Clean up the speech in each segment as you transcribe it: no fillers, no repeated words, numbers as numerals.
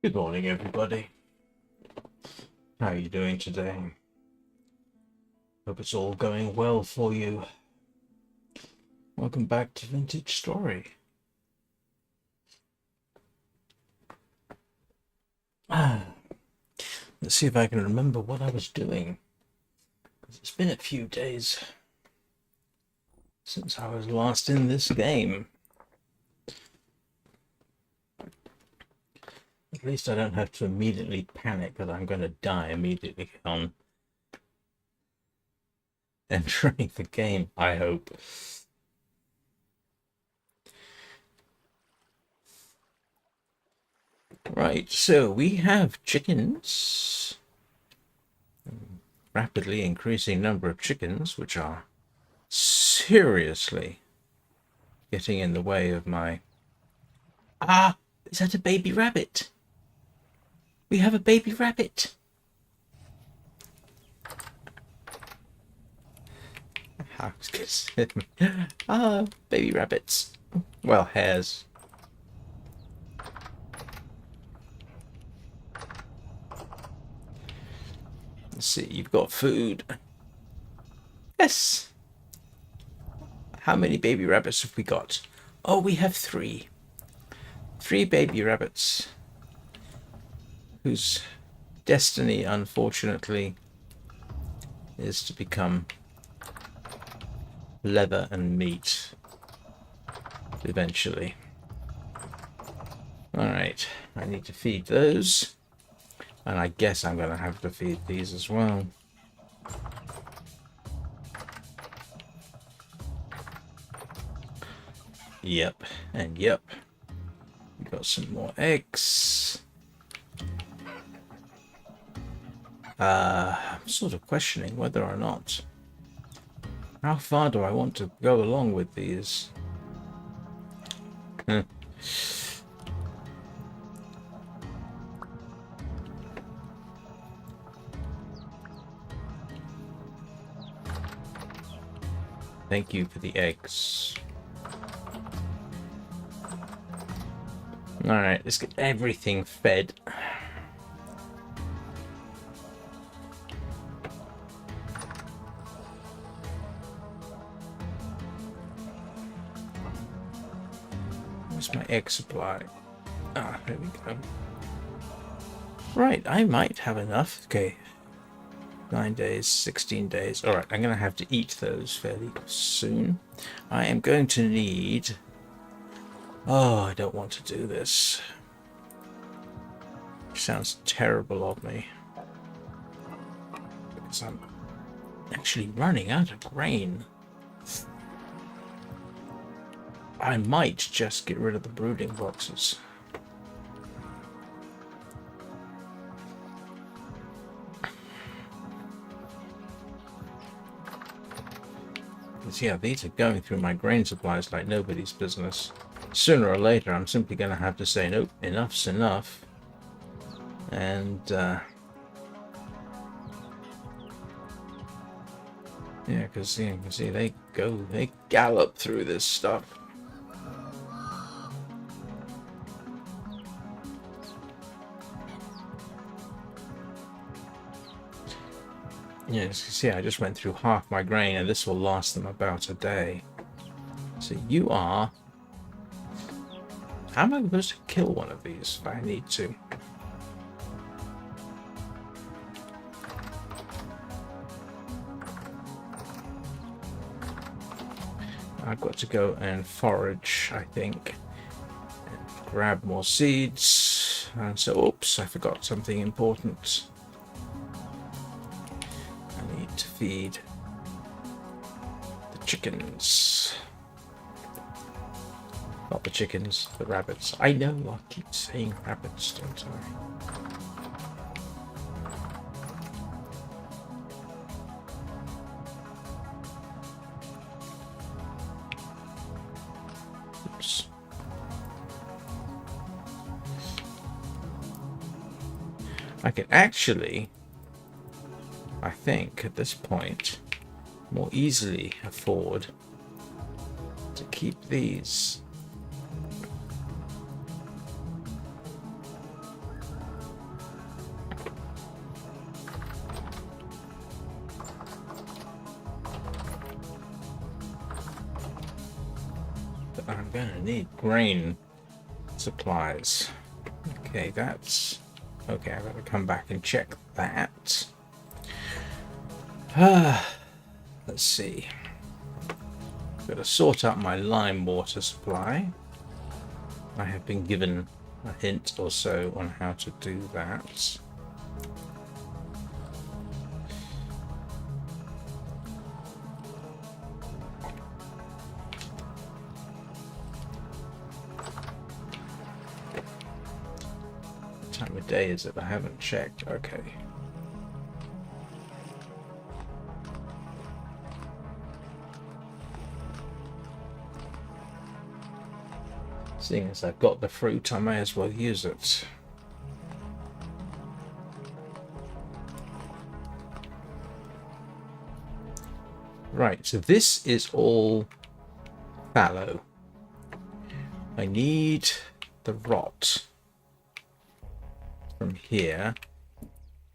Good morning, everybody. How are you doing today? Hope it's all going well for you. Welcome back to Vintage Story. Let's see if I can remember what I was doing. It's been a few days since I was last in this game. At least I don't have to immediately panic that I'm going to die immediately on entering the game, I hope. Right, so we have chickens. Rapidly increasing number of chickens, which are seriously getting in the way of my... Ah! Is that a baby rabbit? We have a baby rabbit! I was gonna say... Ah, baby rabbits. Well, hares. Let's see, you've got food. Yes! How many baby rabbits have we got? Oh, we have 3. 3 baby rabbits. Whose destiny, unfortunately, is to become leather and meat eventually. Alright, I need to feed those. And I guess I'm going to have to feed these as well. Yep, and yep. We got some more eggs. I'm sort of questioning whether or not... How far do I want to go along with these? Thank you for the eggs. Alright, let's get everything fed. Where's my egg supply? Ah, there we go. Right, I might have enough. Okay. 9 days, 16 days. Alright, I'm going to have to eat those fairly soon. I am going to need... Oh, I don't want to do this. It sounds terrible of me. Because I'm actually running out of grain. I might just get rid of the brooding boxes. Yeah, these are going through my grain supplies like nobody's business. Sooner or later, I'm simply going to have to say, nope, enough's enough. And, yeah, because you can see they gallop through this stuff. Yeah, as you can see, I just went through half my grain, and this will last them about a day. So you are... How am I supposed to kill one of these if I need to? I've got to go and forage, I think. And grab more seeds. And so, oops, I forgot something important. I need to feed the chickens. Not the chickens, the rabbits. I know, I keep saying rabbits, don't I? Oops. I can actually, I think, at this point, more easily afford to keep these. gonna need grain supplies. Okay, that's okay. I gotta come back and check that. Let's see. Gotta sort out my lime water supply. I have been given a hint or so on how to do that. What time of day is it? I haven't checked. Okay. Seeing as I've got the fruit, I may as well use it. Right, so this is all fallow. I need the rot from here,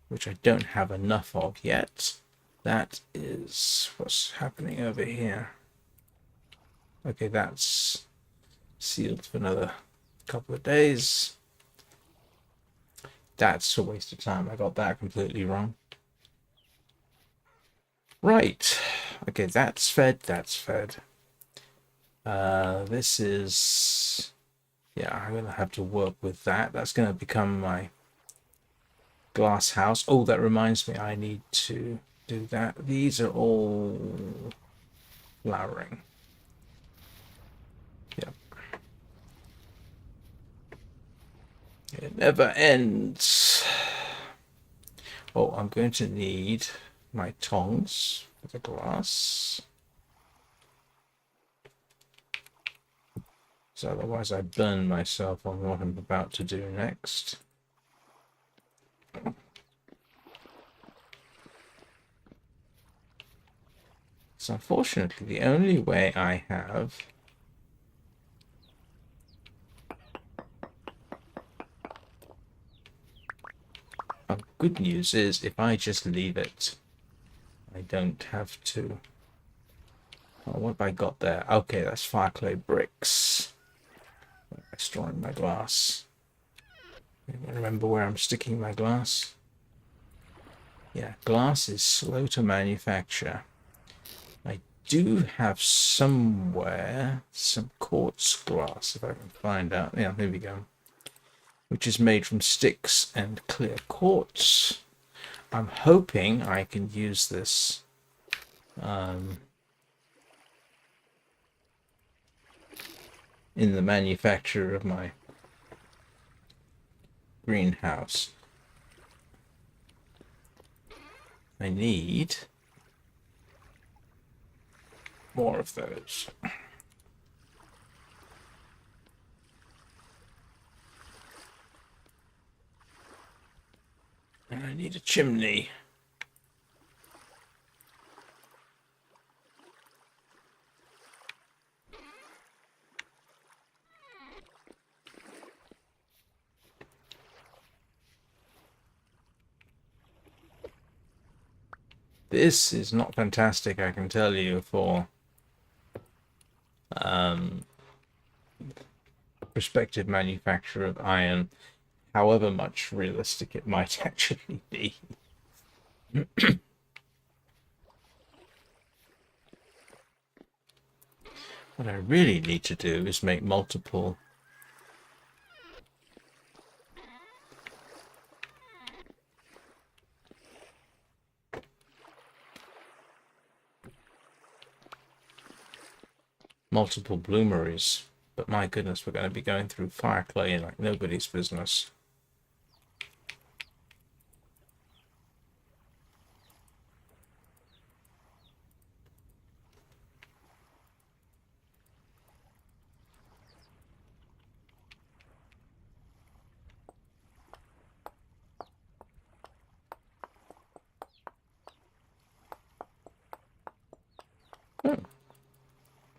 which I don't have enough of yet. That is what's happening over here. Okay, that's sealed for another couple of days. That's a waste of time. I got that completely wrong. Right. Okay, that's fed. That's fed. This is... Yeah, I'm going to have to work with that. That's going to become my glass house. Oh, that reminds me. I need to do that. These are all flowering. Yep. It never ends. Oh, I'm going to need my tongs for the glass. So otherwise I burn myself on what I'm about to do next. So unfortunately, the only way I have good news is if I just leave it, I don't have to. Oh, what have I got there? Okay, that's fire clay bricks. Where am I storing my glass? I remember where I'm sticking my glass. Yeah, glass is slow to manufacture. I do have somewhere some quartz glass, if I can find out. Yeah, there we go. Which is made from sticks and clear quartz. I'm hoping I can use this in the manufacture of my greenhouse. I need more of those. And I need a chimney. This is not fantastic, I can tell you, for prospective manufacture of iron, however much realistic it might actually be. What I really need to do is make multiple bloomeries. But my goodness, we're going to be going through fire clay like nobody's business.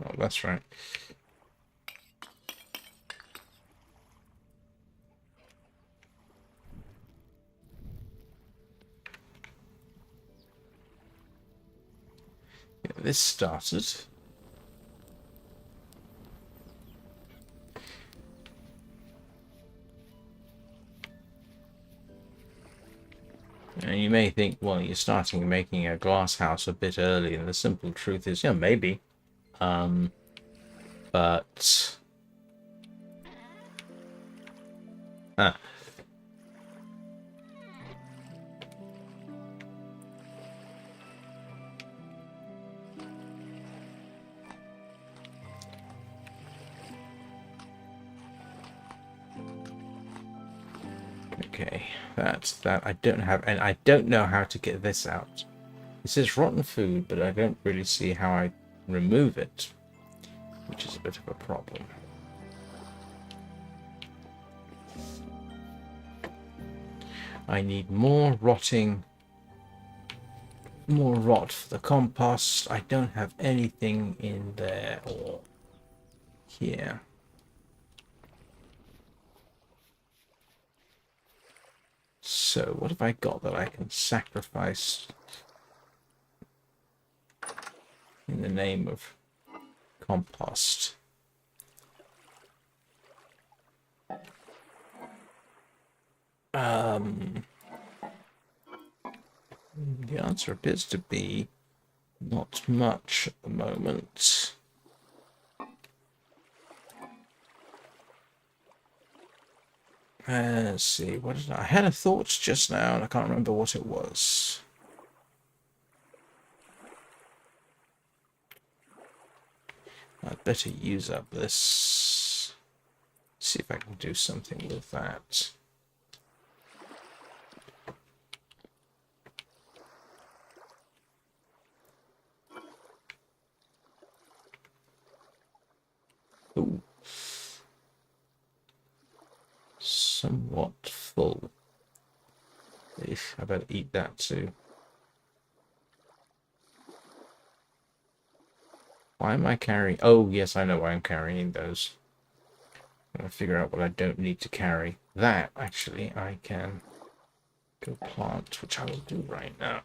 Oh, that's right. Yeah, this started. And you may think, well, you're starting making a glass house a bit early, and the simple truth is, yeah, maybe. But ah, okay, that's that. I don't have, and I don't know how to get this out. This is rotten food, but I don't really see how I remove it, which is a bit of a problem. I need more rotting, more rot for the compost. I don't have anything in there or here. So what have I got that I can sacrifice in the name of compost? The answer appears to be not much at the moment. Let's see, what did I had a thought just now and I can't remember what it was. I'd better use up this. See if I can do something with that. Ooh. Somewhat full. I better eat that too. Why am I carrying? Oh, yes, I know why I'm carrying those. I'm going to figure out what I don't need to carry. That, actually, I can go plant, which I will do right now.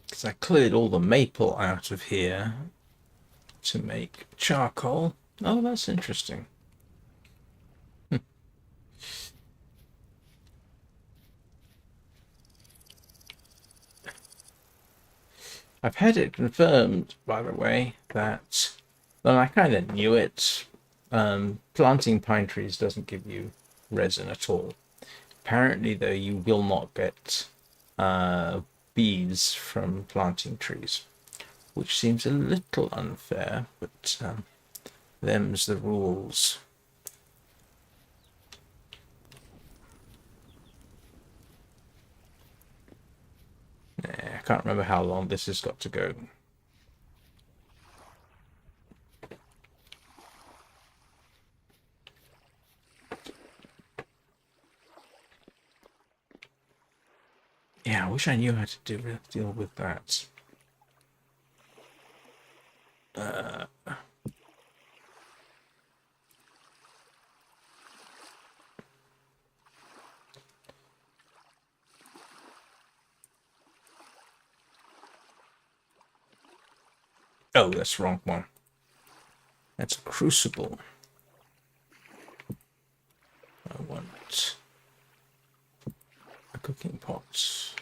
Because I cleared all the maple out of here to make charcoal. Oh, that's interesting. I've had it confirmed, by the way, that, well, I kind of knew it. Planting pine trees doesn't give you resin at all. Apparently, though, you will not get bees from planting trees, which seems a little unfair, but them's the rules. I can't remember how long this has got to go. Yeah, I wish I knew how to deal with that. Oh, that's the wrong one. That's a crucible. I want a cooking pot.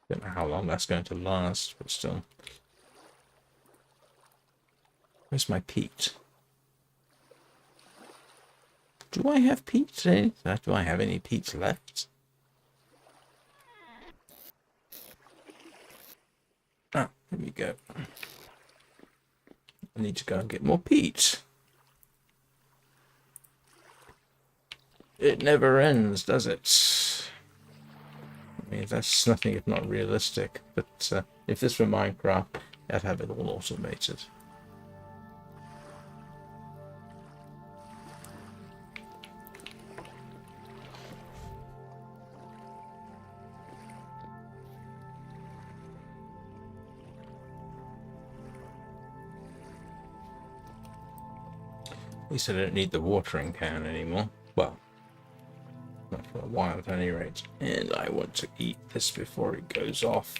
Don't know how long that's going to last, but still. Where's my peat? Do I have peat today? Do I have any peat left? Ah, here we go. I need to go and get more peat. It never ends, does it? I mean, that's nothing if not realistic. But if this were Minecraft, I'd have it all automated. At least I don't need the watering can anymore. Well, not for a while at any rate. And I want to eat this before it goes off.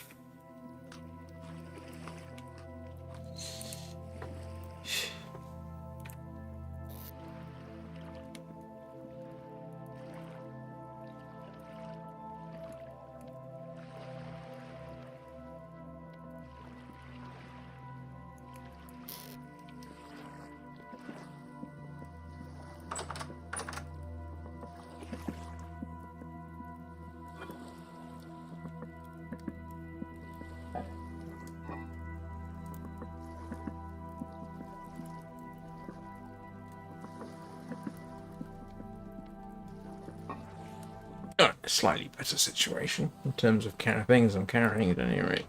A slightly better situation in terms of things I'm carrying at any rate.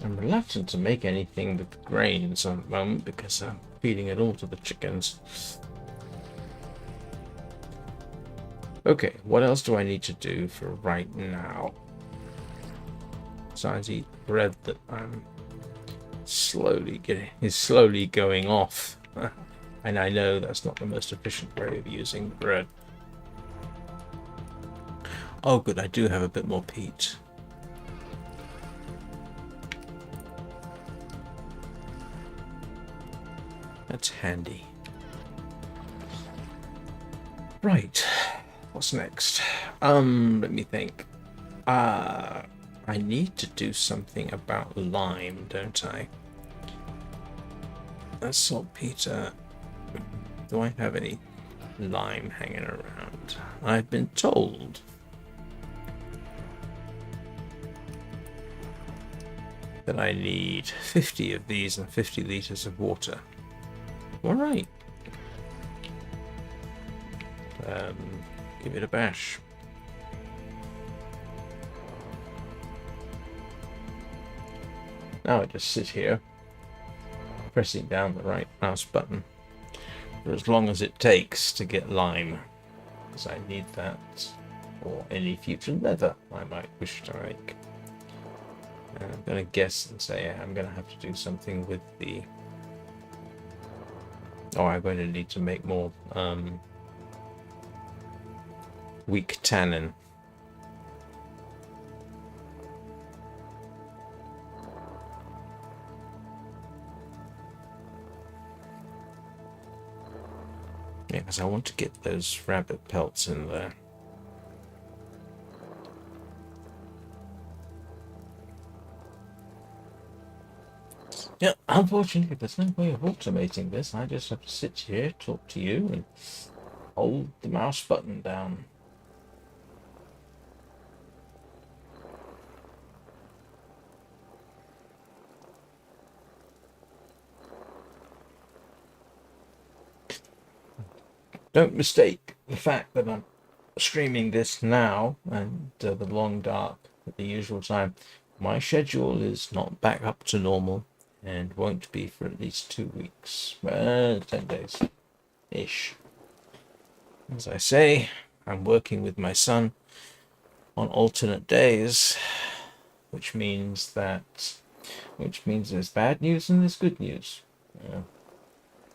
I'm reluctant to make anything with grains at the moment because I'm feeding it all to the chickens. Okay, what else do I need to do for right now? Besides eat bread that I'm slowly going off. And I know that's not the most efficient way of using bread. Oh good, I do have a bit more peat. That's handy. Right. What's next? Let me think. I need to do something about lime, don't I? Saltpeter. Do I have any lime hanging around? I've been told that I need 50 of these and 50 liters of water. All right. Give it a bash. Now I just sit here, pressing down the right mouse button for as long as it takes to get lime, because I need that for any future leather I might wish to make. And I'm going to guess and say I'm going to have to do something with the... Oh, I'm going to need to make more weak tannin. Yeah, because I want to get those rabbit pelts in there. Yeah, unfortunately, there's no way of automating this. I just have to sit here, talk to you, and hold the mouse button down. Don't mistake the fact that I'm streaming this now and the long dark at the usual time. My schedule is not back up to normal and won't be for at least 2 weeks. 10 days ish. As I say, I'm working with my son on alternate days, which means there's bad news and there's good news.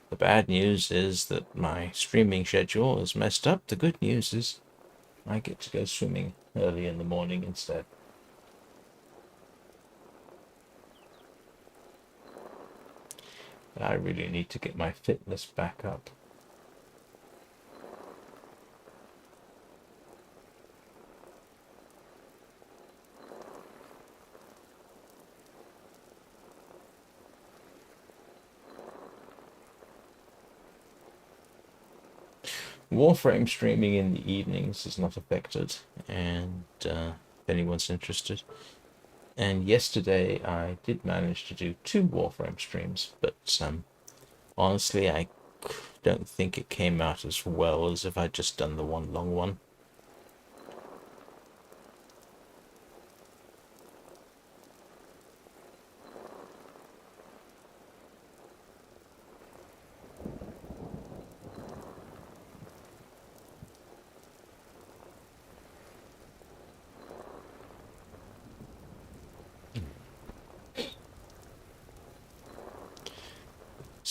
The bad news is that my streaming schedule is messed up. The good news is I get to go swimming early in the morning instead. But I really need to get my fitness back up. Warframe streaming in the evenings is not affected, and if anyone's interested. And yesterday I did manage to do 2 Warframe streams, but honestly I don't think it came out as well as if I'd just done the one long one.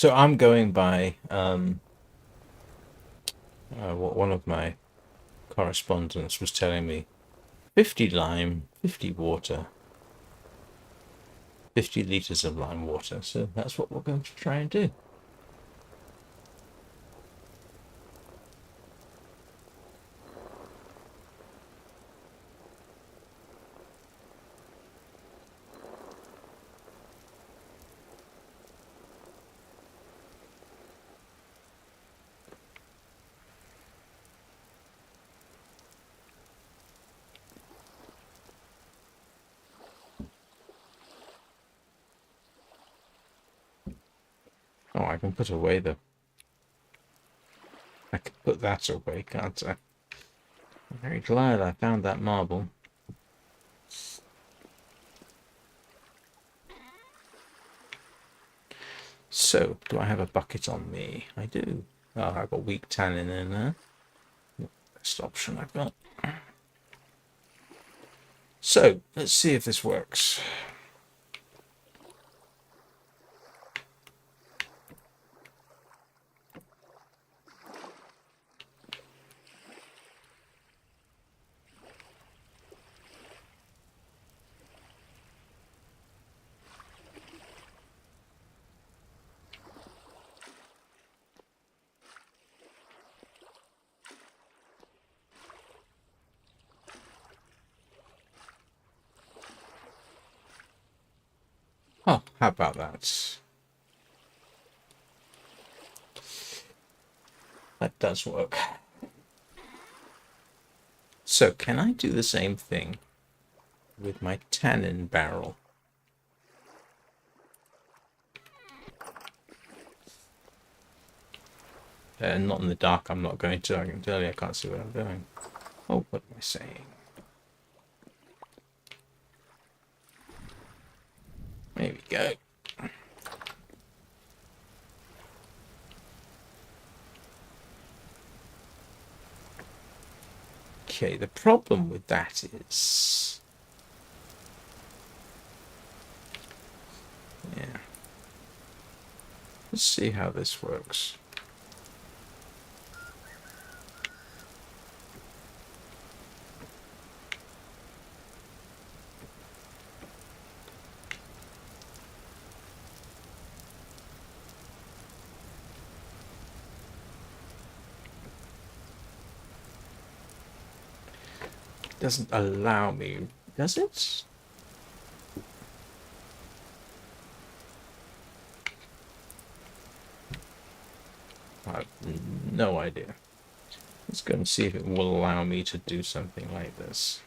So I'm going by what one of my correspondents was telling me: 50 lime, 50 water, 50 liters of lime water. So that's what we're going to try and do. Oh, I can put away the... I can put that away, can't I? I'm very glad I found that marble. So, do I have a bucket on me? I do. Oh, I've got weak tannin in there. Best option I've got. So, let's see if this works. Oh, how about that? That does work. So, can I do the same thing with my tannin barrel? Not in the dark, I'm not going to. I can tell you, I can't see what I'm doing. Oh, what am I saying? There we go. Okay, the problem with that is... Yeah. Let's see how this works. Doesn't allow me, does it? I have no idea. Let's go and see if it will allow me to do something like this.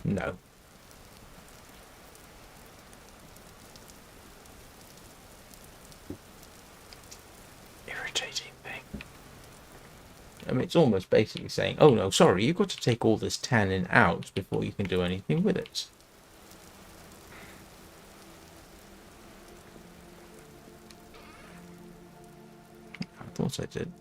No. Irritating thing. I mean, it's almost basically saying, oh no, sorry, you've got to take all this tannin out before you can do anything with it. I thought I did.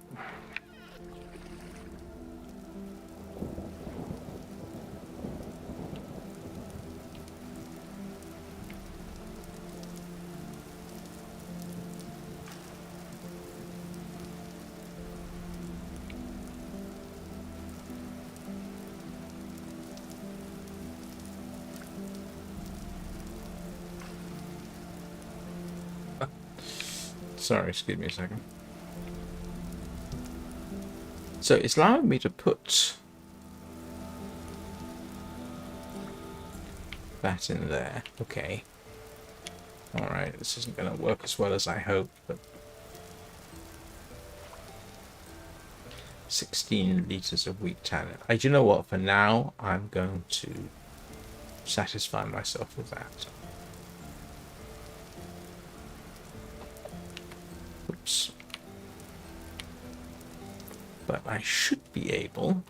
Sorry, excuse me a second. So it's allowing me to put that in there. Okay. Alright, this isn't going to work as well as I hoped, but 16 litres of weak tannin. Do you know what? For now, I'm going to satisfy myself with that. Oops. But I should be able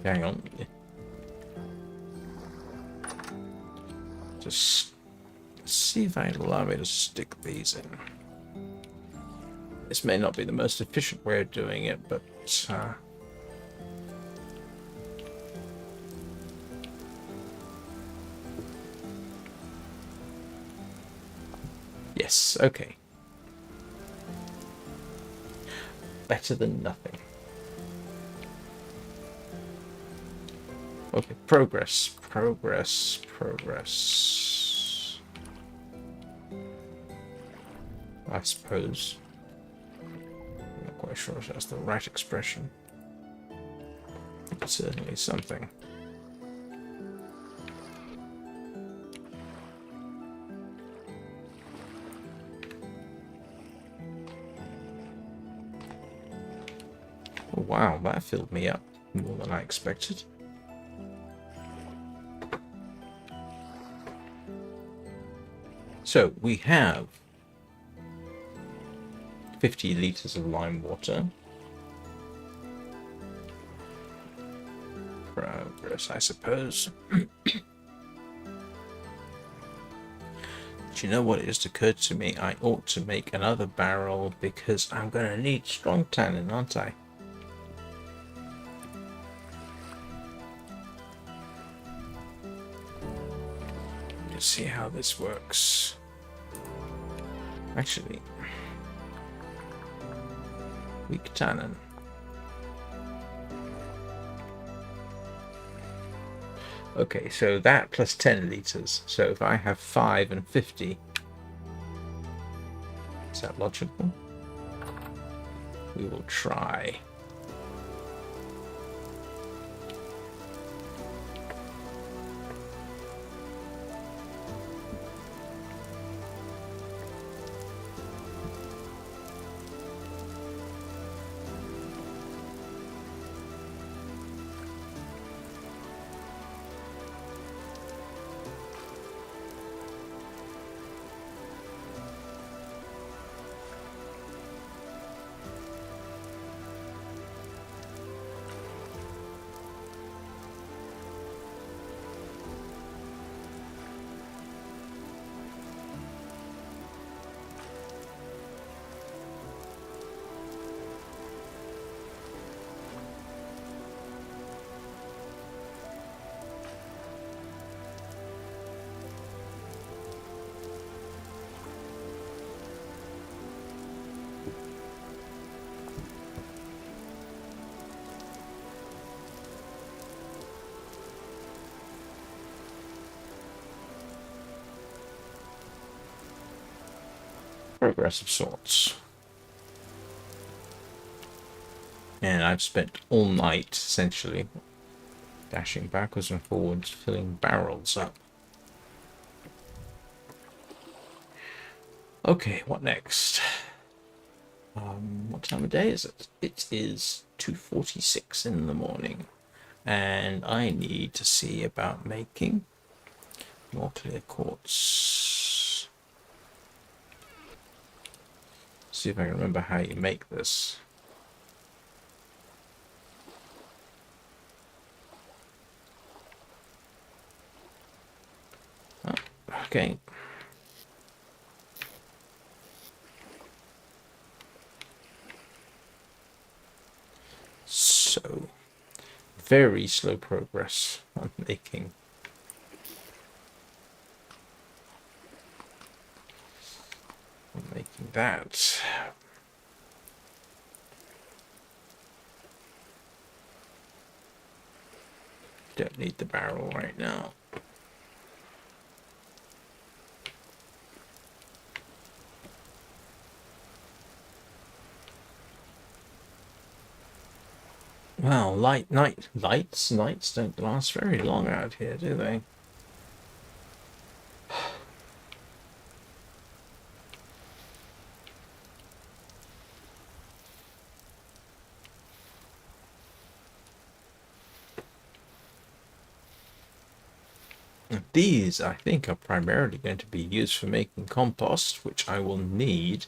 Hang on. Just see if I can allow me to stick these in. This may not be the most efficient way of doing it, but yes, okay. Better than nothing. Okay, progress. I suppose. I'm not quite sure if that's the right expression. It's certainly something. Oh, wow, that filled me up more than I expected. So we have 50 litres of lime water. Progress, I suppose. Do you know what? It just occurred to me I ought to make another barrel because I'm going to need strong tannin, aren't I? Let's see how this works. Actually, weak tannin. Okay, so that plus 10 litres. So if I have 5 and 50, is that logical? We will try. Progress of sorts. And I've spent all night, essentially, dashing backwards and forwards, filling barrels up. Okay, what next? What time of day is it? It is 2:46 in the morning. And I need to see about making more clear quartz. See if I can remember how you make this. Oh, okay. So, very slow progress on making. That. Don't need the barrel right now. Well, nights don't last very long out here, do they? These, I think, are primarily going to be used for making compost, which I will need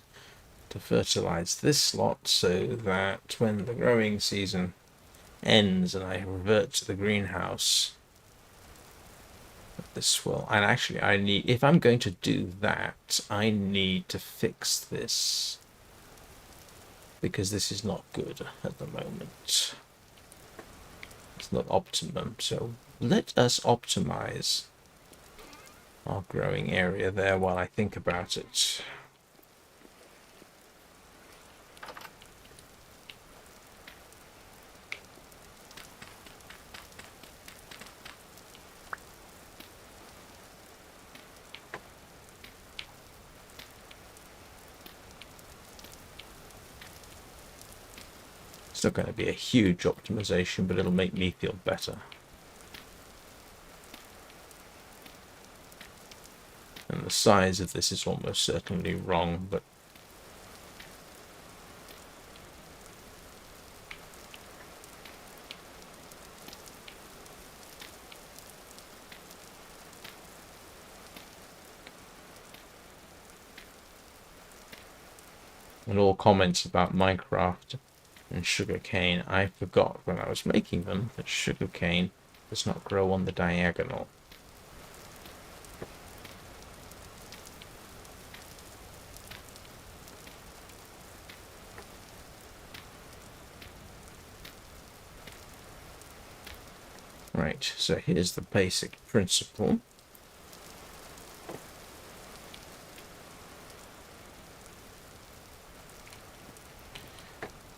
to fertilize this lot so that when the growing season ends and I revert to the greenhouse, this will, and actually I need, if I'm going to do that, I need to fix this because this is not good at the moment. It's not optimum, so let us optimize our growing area there while I think about it. It's not going to be a huge optimization, but it'll make me feel better. And the size of this is almost certainly wrong, but and all comments about Minecraft and sugarcane, I forgot when I was making them that sugarcane does not grow on the diagonal. Right, so here's the basic principle.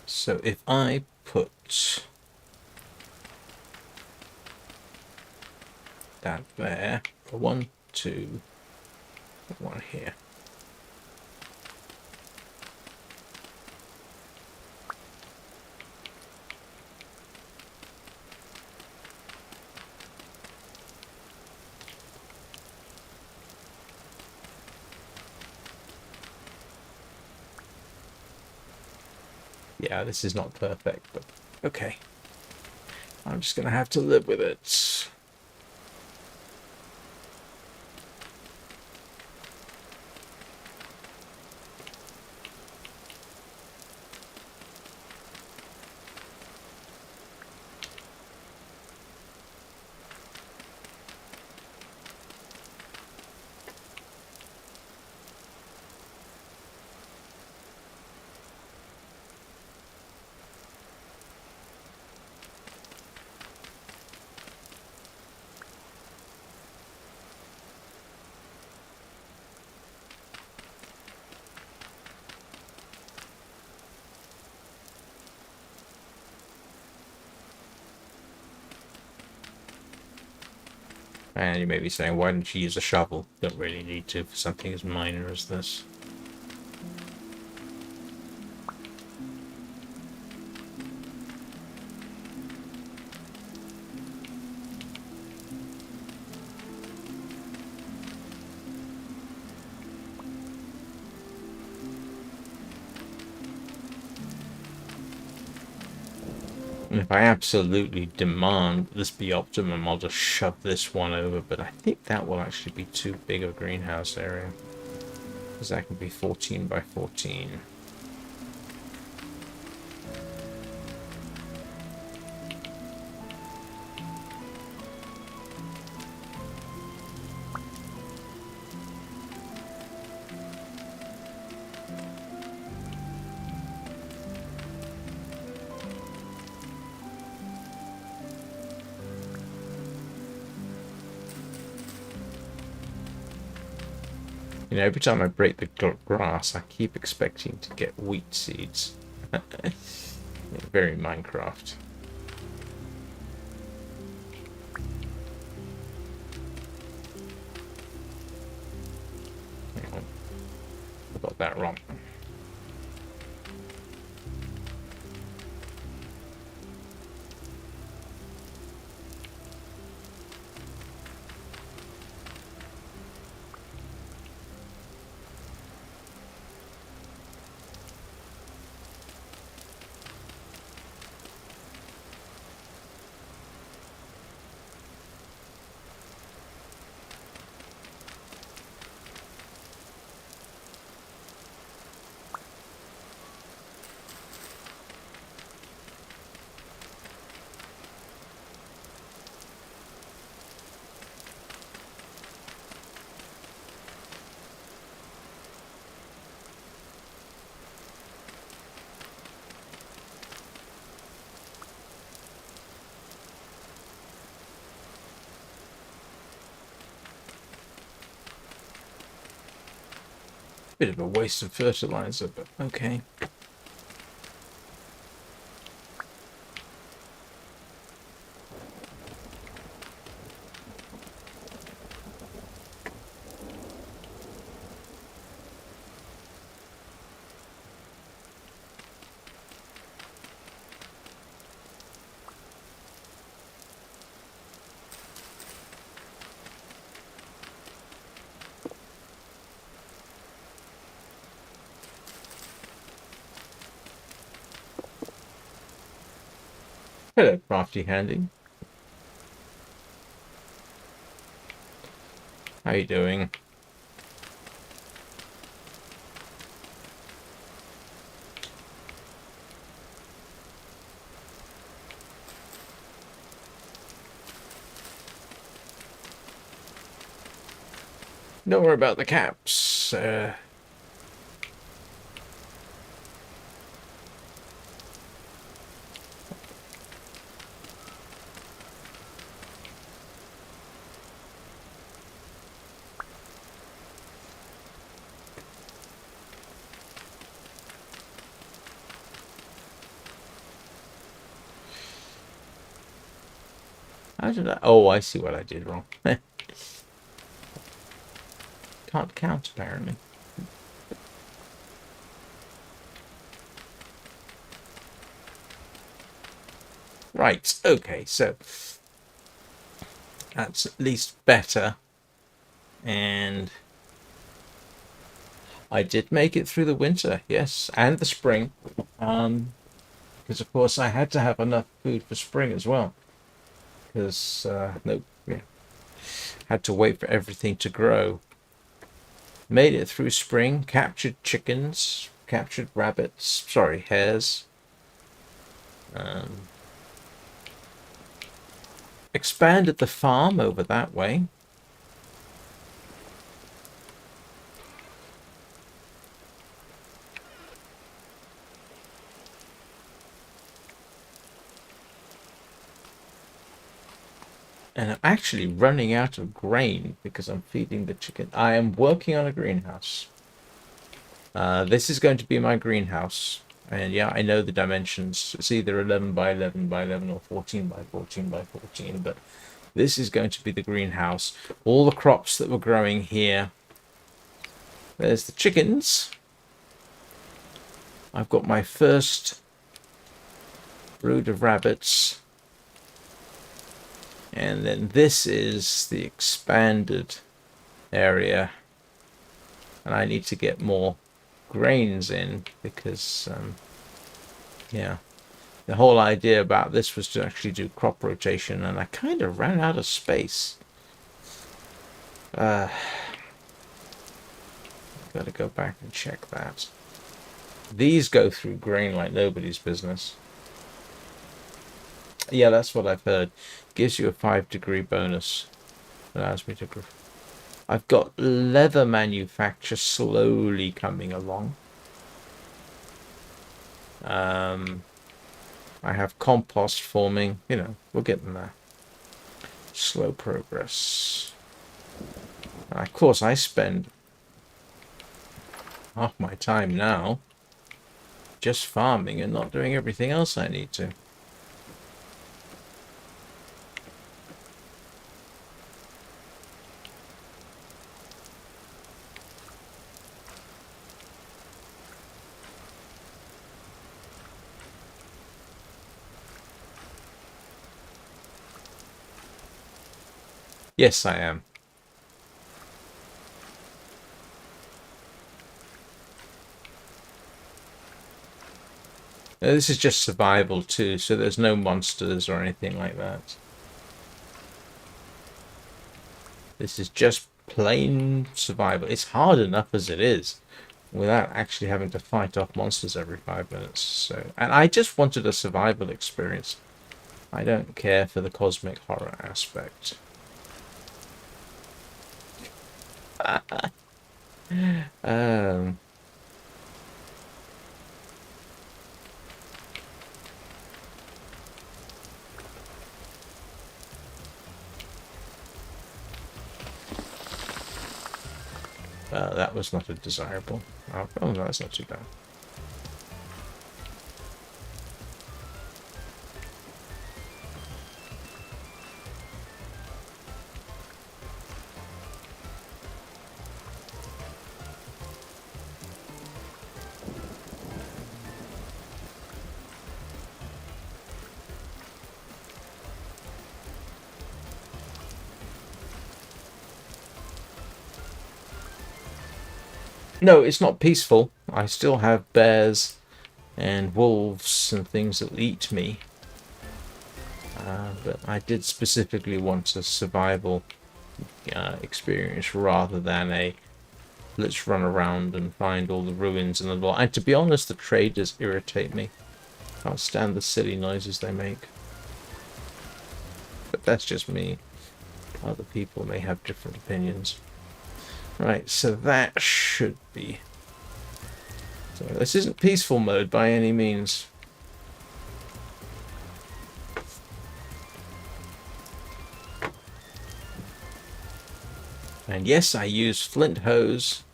So if I put that there, 1, 2, 1 here. Yeah, this is not perfect, but okay. I'm just going to have to live with it. And you may be saying, why didn't you use a shovel? Don't really need to for something as minor as this. And if I absolutely demand this be optimum, I'll just shove this one over, but I think that will actually be too big a greenhouse area. Because that can be 14 by 14. You know, every time I break the grass, I keep expecting to get wheat seeds. Very Minecraft. Hang on. I got that wrong. Bit of a waste of fertilizer, but okay. Hello, Crafty Handy. How you doing? Don't worry about the caps. How did I? Oh, I see what I did wrong. Can't count, apparently. Right, okay, so that's at least better. And I did make it through the winter, yes, and the spring. Because of course I had to have enough food for spring as well. Because no, yeah, had to wait for everything to grow. Made it through spring, captured chickens, captured rabbits, sorry, hares. Expanded the farm over that way. And I'm actually running out of grain because I'm feeding the chicken. I am working on a greenhouse. This is going to be my greenhouse. And yeah, I know the dimensions. It's either 11 by 11 by 11 or 14 by 14 by 14. But this is going to be the greenhouse. All the crops that were growing here. There's the chickens. I've got my first brood of rabbits. And then this is the expanded area. And I need to get more grains in because, yeah, the whole idea about this was to actually do crop rotation, and I kind of ran out of space. Got to go back and check that. These go through grain like nobody's business. Yeah, that's what I've heard. Gives you a 5-degree bonus. Allows me to grow. I've got leather manufacture slowly coming along. I have compost forming. You know, we're getting there. Slow progress. And of course, I spend half my time now just farming and not doing everything else I need to. Yes, I am. This is just survival too, so there's no monsters or anything like that. This is just plain survival. It's hard enough as it is without actually having to fight off monsters every 5 minutes. So, and I just wanted a survival experience. I don't care for the cosmic horror aspect. um, That was not a desirable. Oh no, that's not too bad. No, it's not peaceful. I still have bears and wolves and things that will eat me. But I did specifically want a survival experience rather than a let's run around and find all the ruins and the lot. And to be honest, the traders irritate me. Can't stand the silly noises they make. But that's just me. Other people may have different opinions. Right, so that should be... So this isn't peaceful mode by any means. And yes, I use flint hose.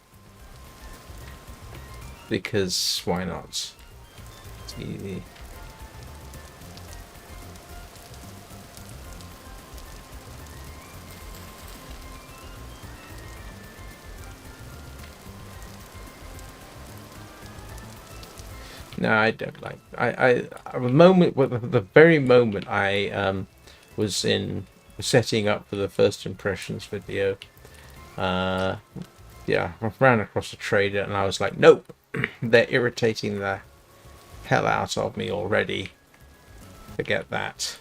Because why not? It's easy. No, I don't like. The very moment I was setting up for the first impressions video, yeah, I ran across a trader and I was like, nope, they're irritating the hell out of me already. Forget that.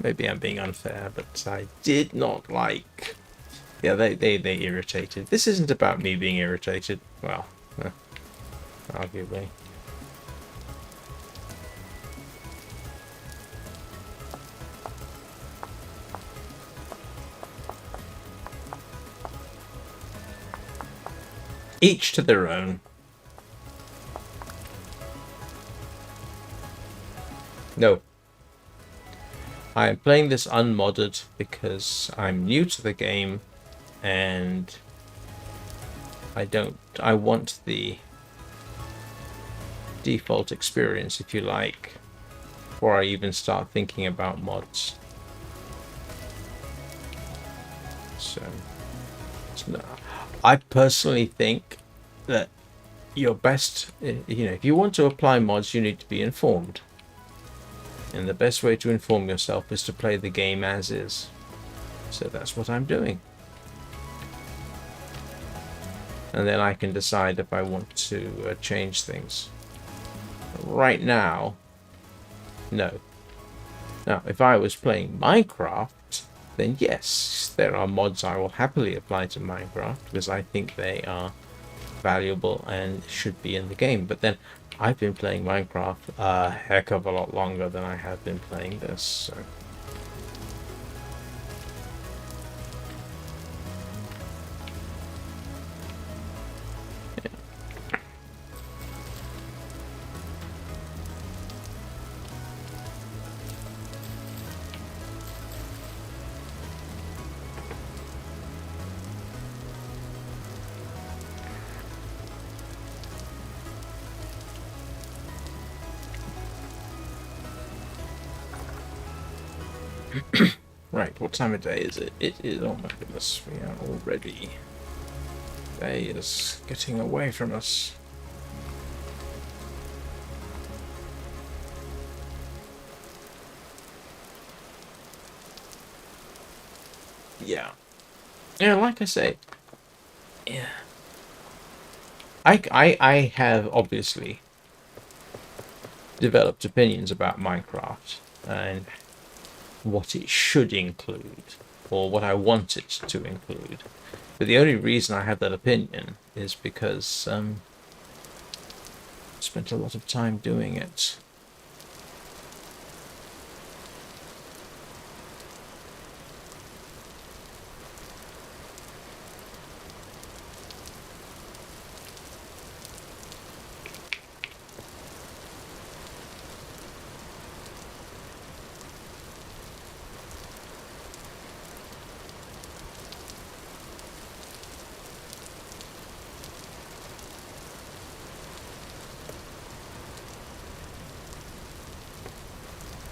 Maybe I'm being unfair, but I did not like. Yeah, they irritated. This isn't about me being irritated. Well. Arguably. Each to their own. No. I am playing this unmodded because I'm new to the game and I want the default experience, if you like, before I even start thinking about mods. So, I personally think that your best, if you want to apply mods, you need to be informed. And the best way to inform yourself is to play the game as is. So that's what I'm doing. And then I can decide if I want to change things. Right now, no. Now, if I was playing Minecraft, then yes, there are mods I will happily apply to Minecraft because I think they are valuable and should be in the game. But then I've been playing Minecraft a heck of a lot longer than I have been playing this. So. Right, what time of day is it? It is, oh my goodness, we are already... Day is getting away from us. Yeah. Yeah, like I say, yeah. I have obviously developed opinions about Minecraft and what it should include, or what I want it to include. But the only reason I have that opinion is because I spent a lot of time doing it.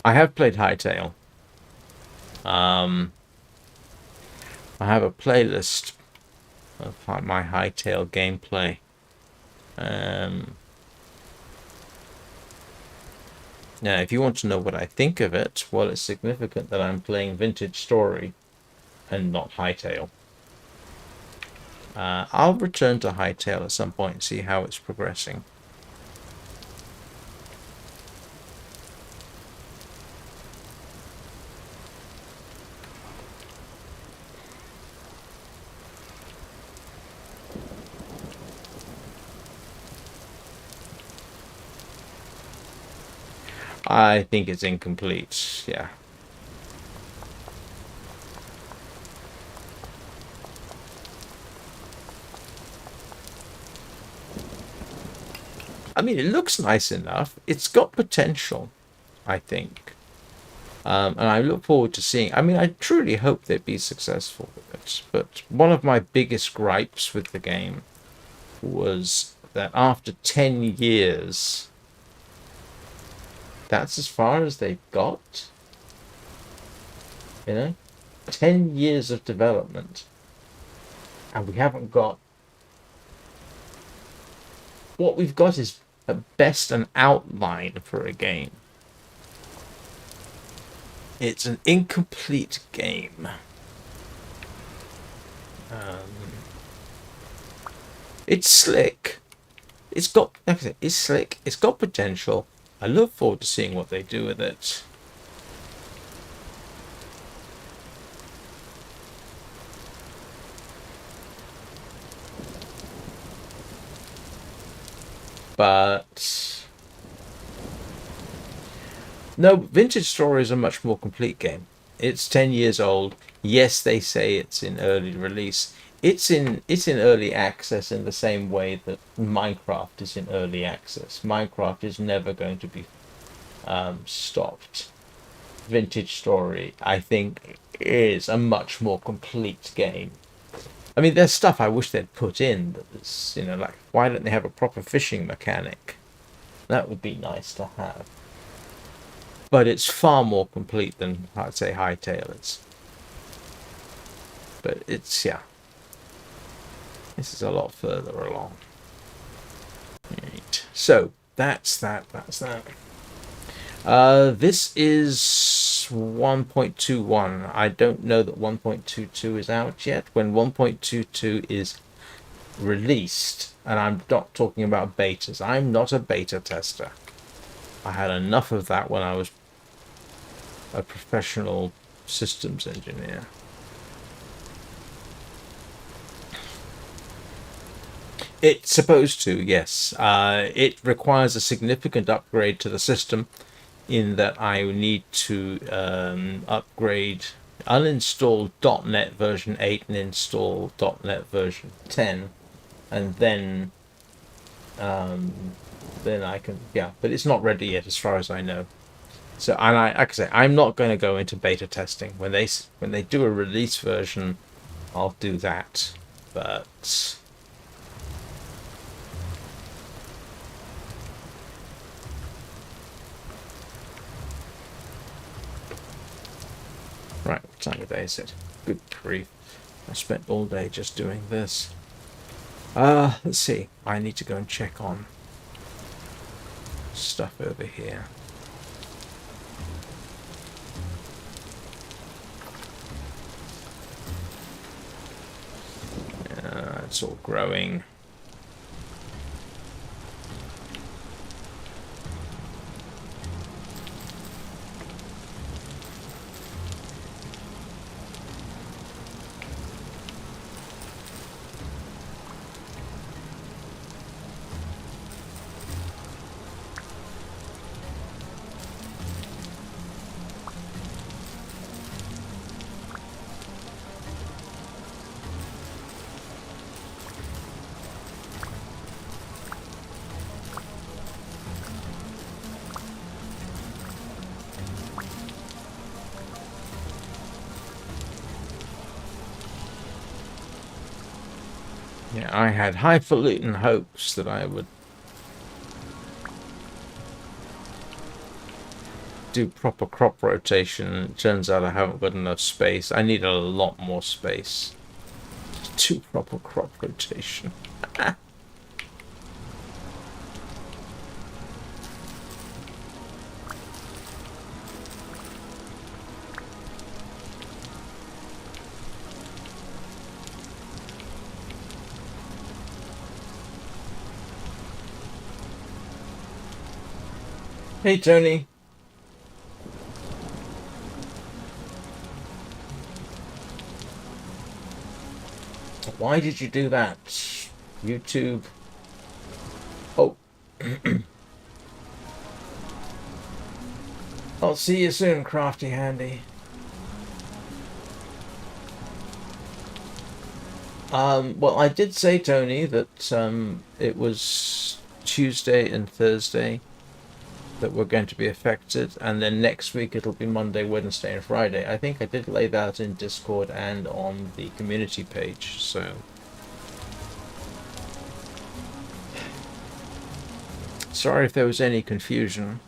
I have played Hytale. I have a playlist of my Hytale gameplay. Now, if you want to know what I think of it, well, it's significant that I'm playing Vintage Story and not Hytale. I'll return to Hytale at some point and see how it's progressing. I think it's incomplete, yeah. I mean, it looks nice enough. It's got potential, I think. And I look forward to seeing. I mean, I truly hope they'd be successful with it. But one of my biggest gripes with the game was that after 10 years, that's as far as they've got. You know? 10 years of development. And we haven't got. What we've got is at best an outline for a game. It's an incomplete game. It's slick. It's got, like I said, it's slick. It's got potential. I look forward to seeing what they do with it. But no, Vintage Story is a much more complete game. It's 10 years old. Yes, they say it's in early release. It's in early access in the same way that Minecraft is in early access. Minecraft is never going to be stopped. Vintage Story, I think, is a much more complete game. I mean, there's stuff I wish they'd put in that is, like, why don't they have a proper fishing mechanic? That would be nice to have. But it's far more complete than, I'd say, Hytale is. But it's, yeah. This is a lot further along. Right. So, that's that. This is 1.21. I don't know that 1.22 is out yet. When 1.22 is released, and I'm not talking about betas. I'm not a beta tester. I had enough of that when I was a professional systems engineer. It's supposed to, yes. It requires a significant upgrade to the system in that I need to uninstall .NET version 8 and install .NET version 10, and then I can, yeah, but it's not ready yet as far as I know. So, and like I say, I'm not going to go into beta testing. When they do a release version, I'll do that. But right, what time of day is it? Good grief. I spent all day just doing this. Let's see. I need to go and check on stuff over here. It's all growing. Yeah, I had highfalutin hopes that I would do proper crop rotation. It turns out I haven't got enough space. I need a lot more space to do proper crop rotation. Hey, Tony. Why did you do that? YouTube. Oh. I'll see you soon, Crafty Handy. Well, I did say, Tony, that it was Tuesday and Thursday that were going to be affected, and then next week it'll be Monday, Wednesday, and Friday. I think I did lay that in Discord and on the community page, so sorry if there was any confusion.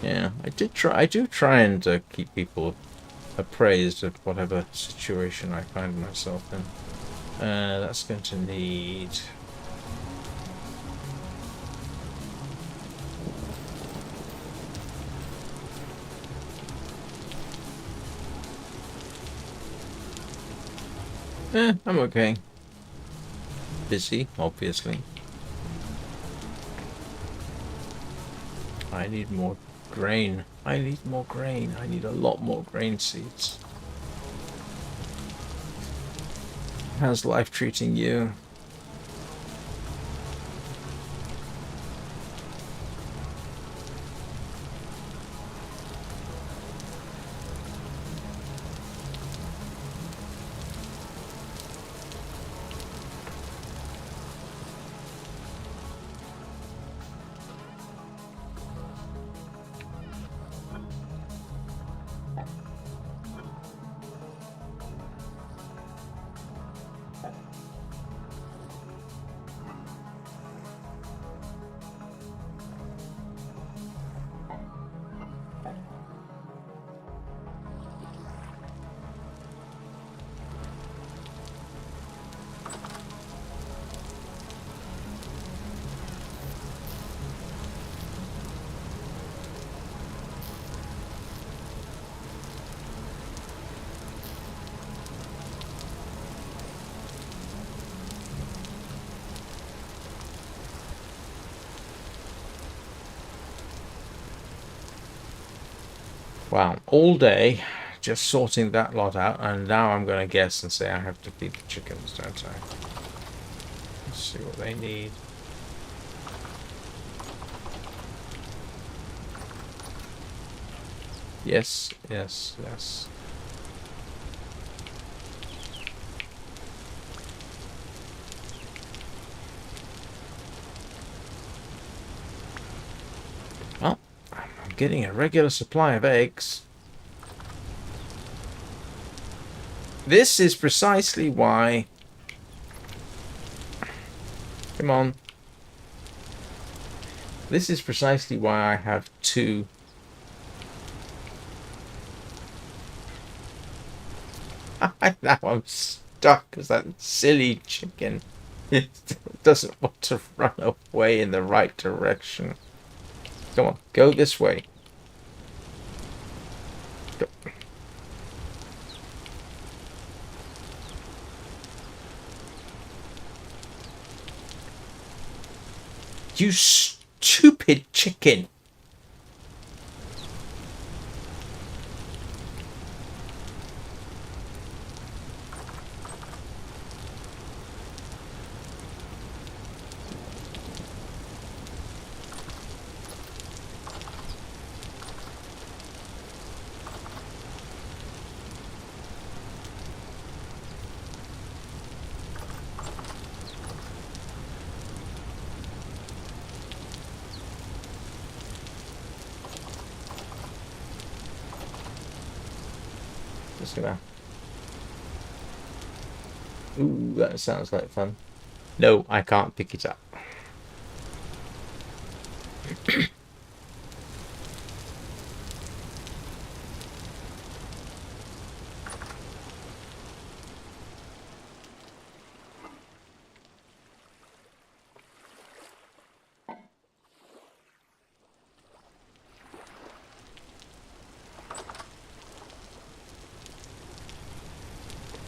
Yeah, I do try and keep people appraised of whatever situation I find myself in. That's going to need... I'm okay. Busy, obviously. I need more grain. I need more grain. I need a lot more grain seeds. How's life treating you? Wow, all day just sorting that lot out, and now I'm going to guess and say I have to feed the chickens, don't I? Let's see what they need. Yes, yes, yes. Well, I'm getting a regular supply of eggs. This is precisely why... Come on. This is precisely why I have two... Now I'm stuck because that silly chicken doesn't want to run away in the right direction. Come on, go this way. Go. You stupid chicken. Just gonna... Ooh, that sounds like fun. No, I can't pick it up.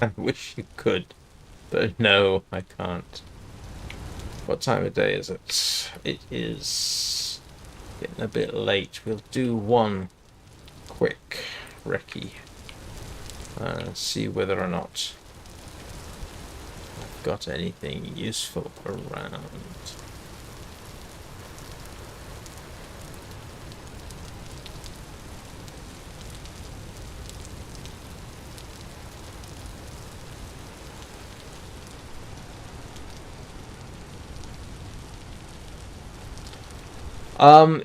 I wish you could, but no, I can't. What time of day is it? It is getting a bit late. We'll do one quick recce. See whether or not I've got anything useful around.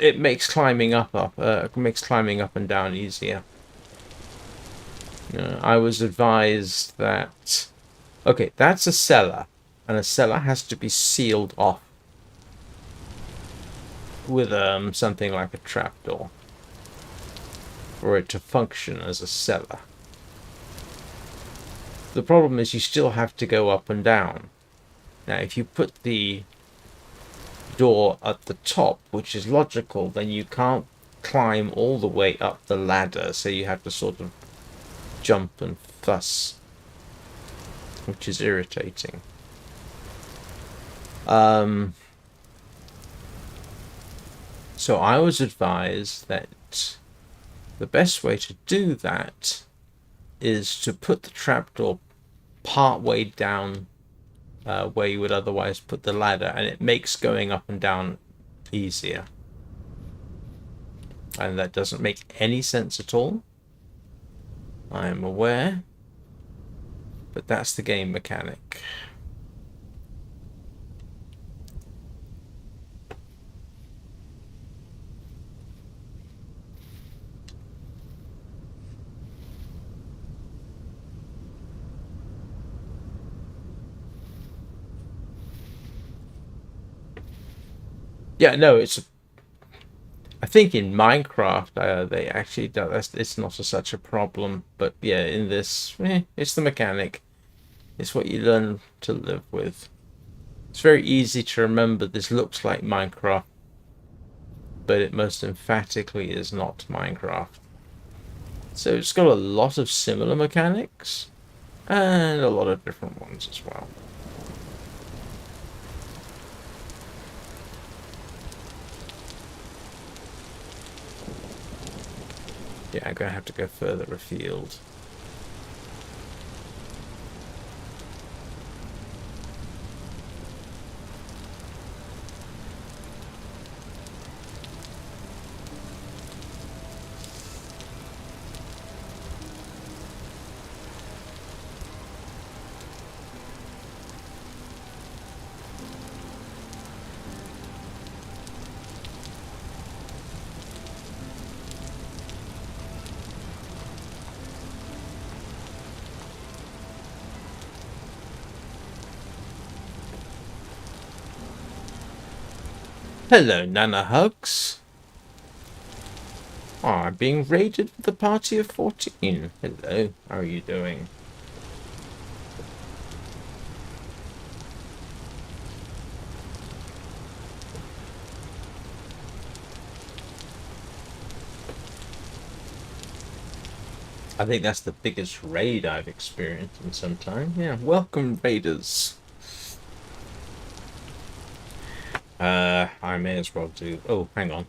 It makes climbing makes climbing up and down easier. I was advised that... Okay, that's a cellar, and a cellar has to be sealed off with something like a trapdoor for it to function as a cellar. The problem is you still have to go up and down. Now, if you put the door at the top, which is logical, then you can't climb all the way up the ladder, so you have to sort of jump and fuss, which is irritating. So I was advised that the best way to do that is to put the trapdoor part way down where you would otherwise put the ladder, and it makes going up and down easier. And that doesn't make any sense at all, I am aware, but that's the game mechanic. Yeah, no, I think in Minecraft they actually do. It's not such a problem, but yeah, in this, it's the mechanic. It's what you learn to live with. It's very easy to remember this looks like Minecraft, but it most emphatically is not Minecraft. So it's got a lot of similar mechanics, and a lot of different ones as well. Yeah, I'm going to have to go further afield. Hello, Nana Hugs. Oh, I'm being raided with a party of 14. Hello, how are you doing? I think that's the biggest raid I've experienced in some time. Yeah, welcome, raiders. I may as well do... Oh, hang on.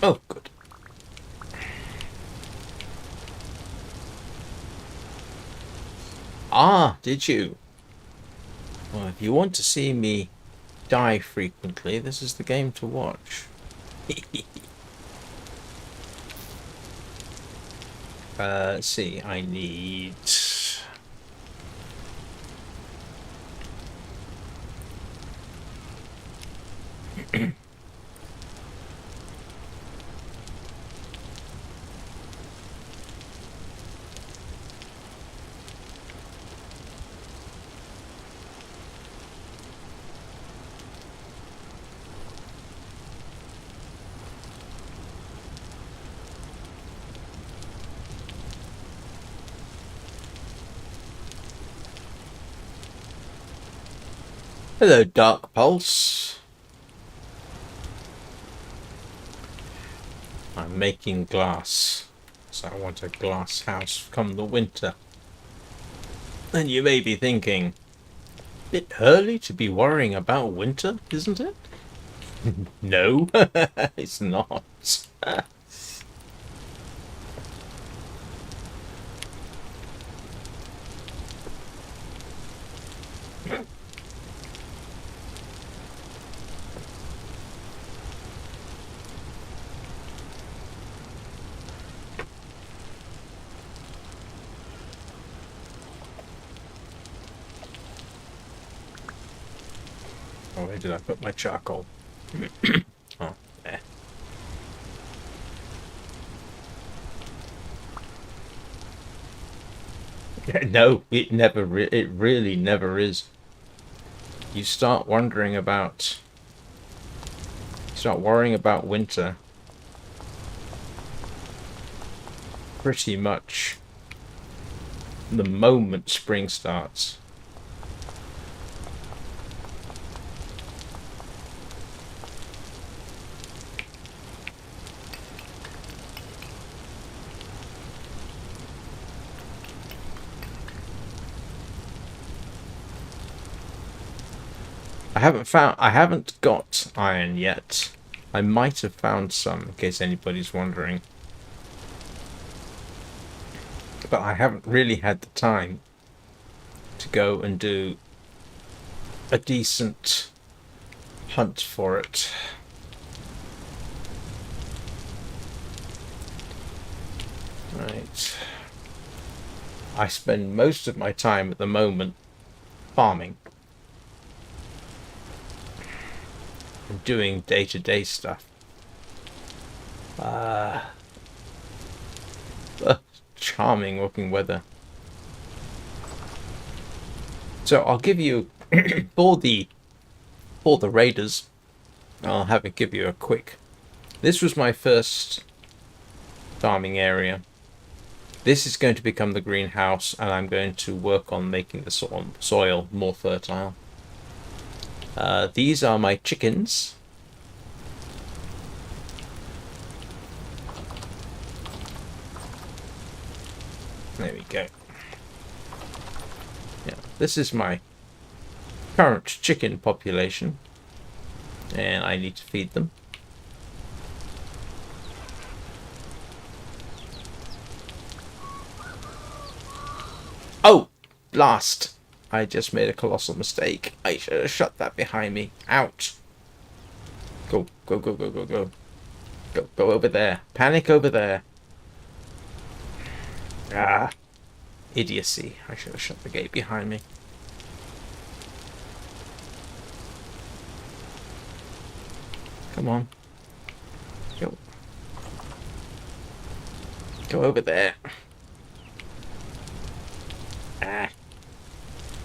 Oh, good. Ah, did you? Well, if you want to see me die frequently, this is the game to watch. Let's see, I need... Hello, Dark Pulse. I'm making glass, so I want a glass house come the winter. And you may be thinking, bit early to be worrying about winter, isn't it? No, it's not. Oh, where did I put my charcoal? Oh, there. No, it never. It really never is. You start wondering about. You start worrying about winter. Pretty much the moment spring starts. I haven't got iron yet. I might have found some, in case anybody's wondering. But I haven't really had the time to go and do a decent hunt for it. Right. I spend most of my time at the moment farming. And doing day-to-day stuff. Charming looking weather. So I'll give you for the raiders, I'll give you a quick. This was my first farming area. This is going to become the greenhouse, and I'm going to work on making the soil more fertile. These are my chickens. There we go. Yeah, this is my current chicken population, and I need to feed them. Oh, blast! I just made a colossal mistake. I should have shut that behind me. Ouch! Go, go, go, go, go, go. Go, go over there. Panic over there. Ah, idiocy. I should have shut the gate behind me. Come on. Go. Go over there. Ah.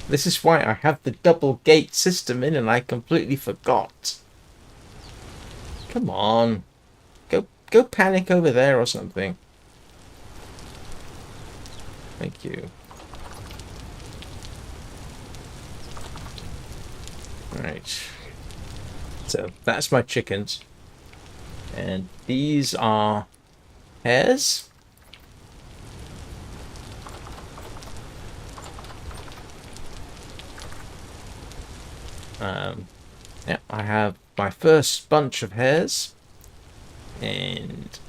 This is why I have the double gate system in, and I completely forgot. Come on. Go panic over there or something. Thank you. Right. So that's my chickens. And these are hares. Yeah, I have my first bunch of hares. And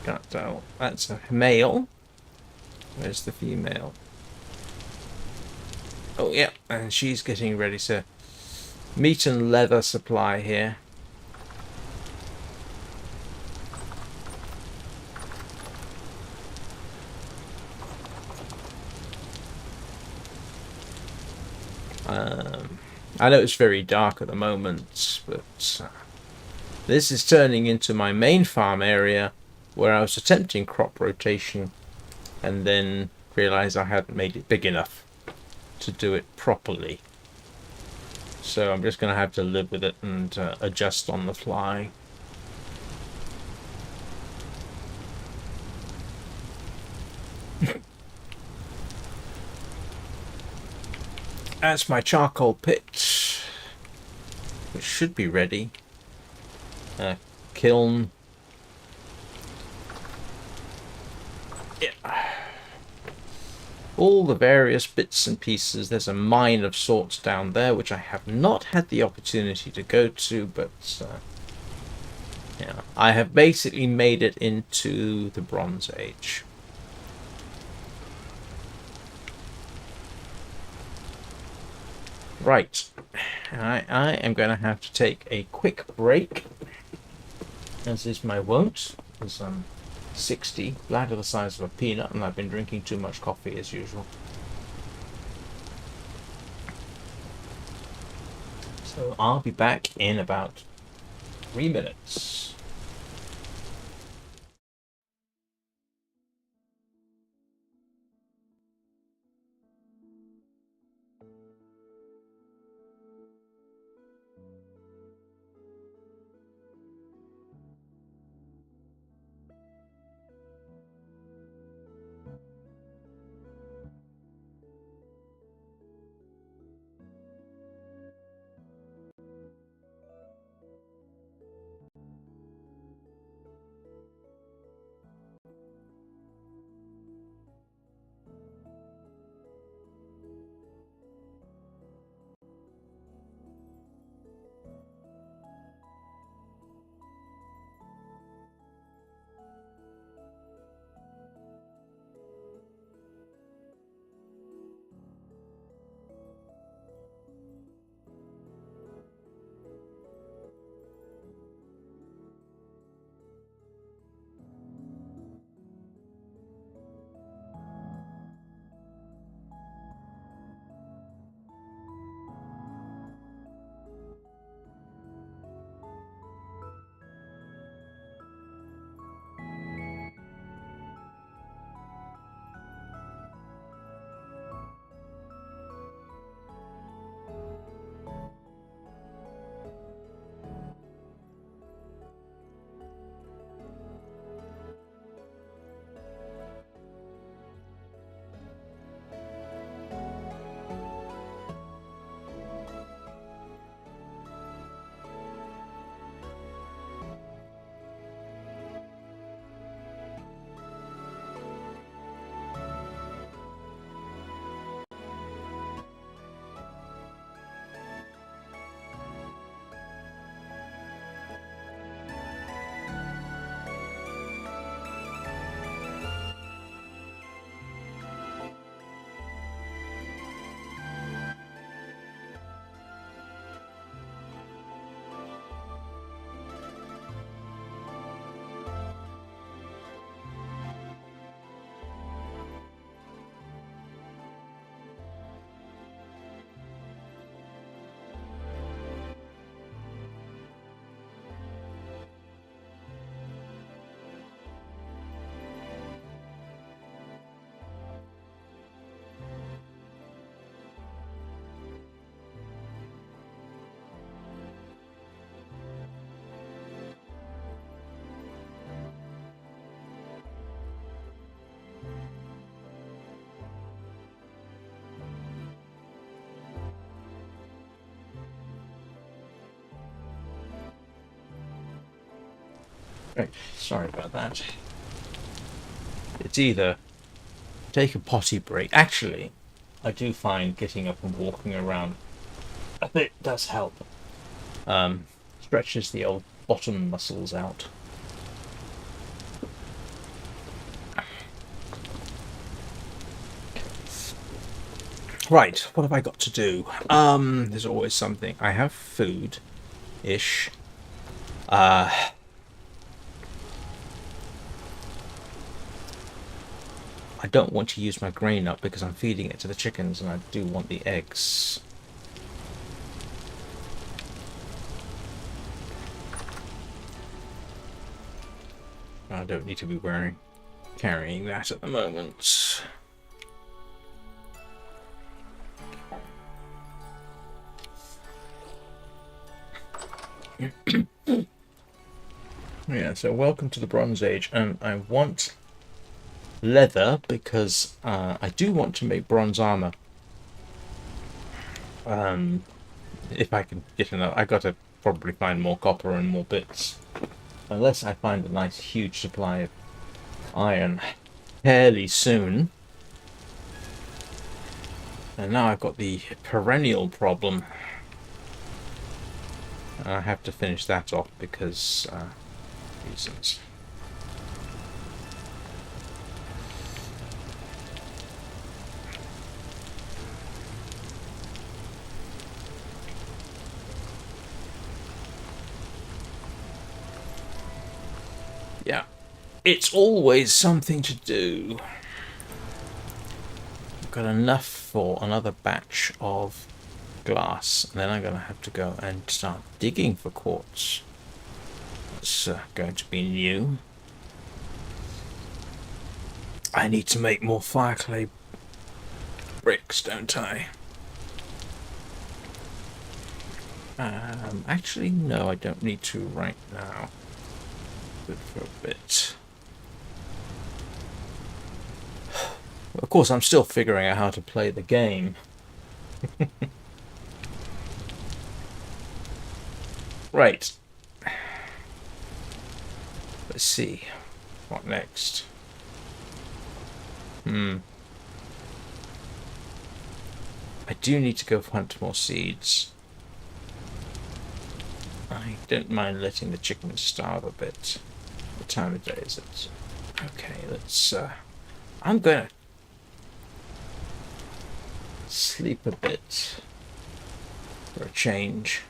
got that. That's a male. Where's the female? Oh yeah, and she's getting ready to meat and leather supply here. I know it's very dark at the moment, but this is turning into my main farm area, where I was attempting crop rotation and then realized I hadn't made it big enough to do it properly. So I'm just going to have to live with it and adjust on the fly. that's my charcoal pit, which should be ready. Kiln. Yeah. All the various bits and pieces. There's a mine of sorts down there, which I have not had the opportunity to go to, but yeah, I have basically made it into the Bronze Age. Right, I am going to have to take a quick break, as is my wont, because I'm 60, bladder the size of a peanut, and I've been drinking too much coffee as usual. So I'll be back in about 3 minutes. Right, sorry about that. It's either take a potty break. Actually, I do find getting up and walking around a bit does help. Stretches the old bottom muscles out. Right, what have I got to do? There's always something. I have food-ish. I don't want to use my grain up because I'm feeding it to the chickens and I do want the eggs. I don't need to be carrying that at the moment. Yeah, so welcome to the Bronze Age, and I want leather because I do want to make bronze armor. If I can get enough, I got to probably find more copper and more bits. Unless I find a nice huge supply of iron fairly soon. And now I've got the perennial problem. I have to finish that off because reasons. Yeah, it's always something to do. I've got enough for another batch of glass, and then I'm going to have to go and start digging for quartz. It's going to be new. I need to make more fire clay bricks, don't I? Actually, no, I don't need to right now. Good for a bit. Of course, I'm still figuring out how to play the game. Right. Let's see. What next? I do need to go hunt more seeds. I don't mind letting the chickens starve a bit. What time of day is it? Okay, let's... I'm gonna sleep a bit for a change.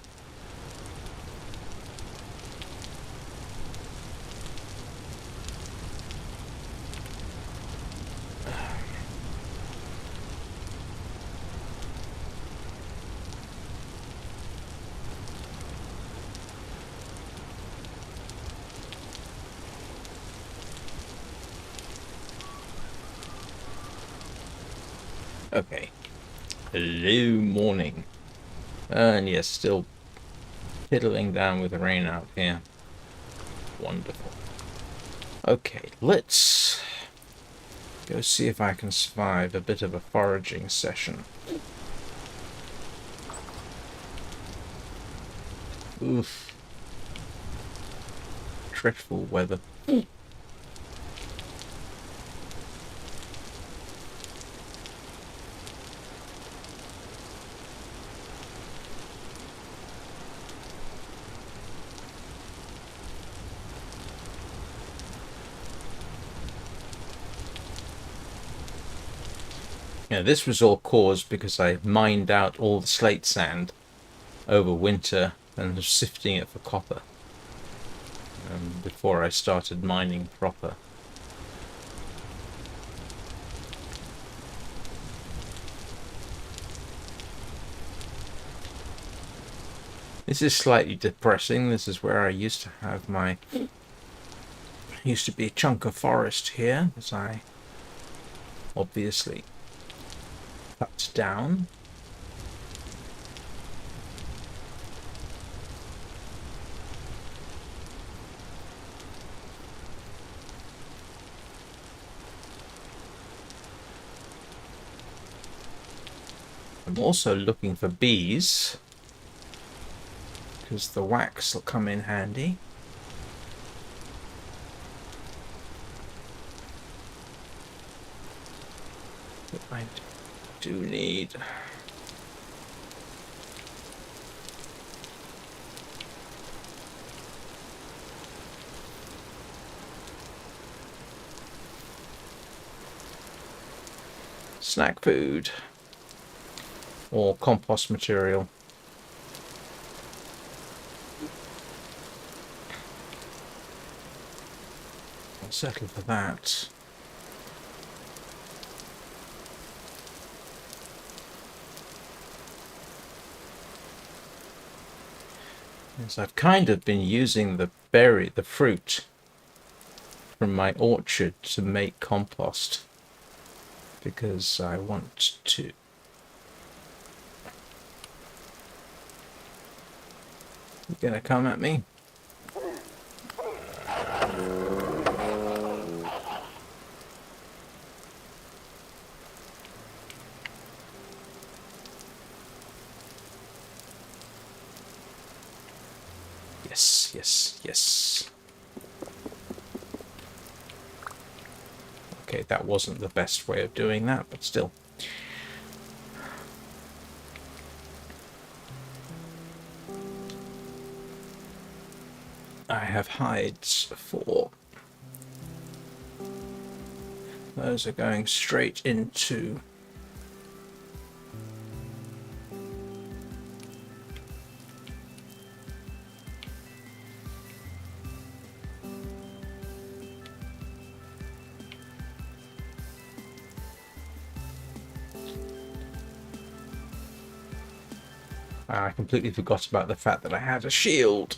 Okay. Hello, morning. And yes, still piddling down with the rain out here. Wonderful. Okay, let's go see if I can survive a bit of a foraging session. Oof. Dreadful weather. Yeah, this was all caused because I mined out all the slate sand over winter and was sifting it for copper before I started mining proper. This is slightly depressing. This is where I used to have my... used to be a chunk of forest here, as I obviously cut down. I'm also looking for bees, because the wax will come in handy. But I do need... snack food or compost material. I'll settle for that. Yes, I've kind of been using the fruit from my orchard to make compost because I want to. You gonna come at me? Yes, yes, yes. Okay, that wasn't the best way of doing that, but still. I have hides for... Those are going straight into... I completely forgot about the fact that I had a shield.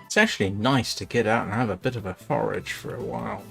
It's actually nice to get out and have a bit of a forage for a while.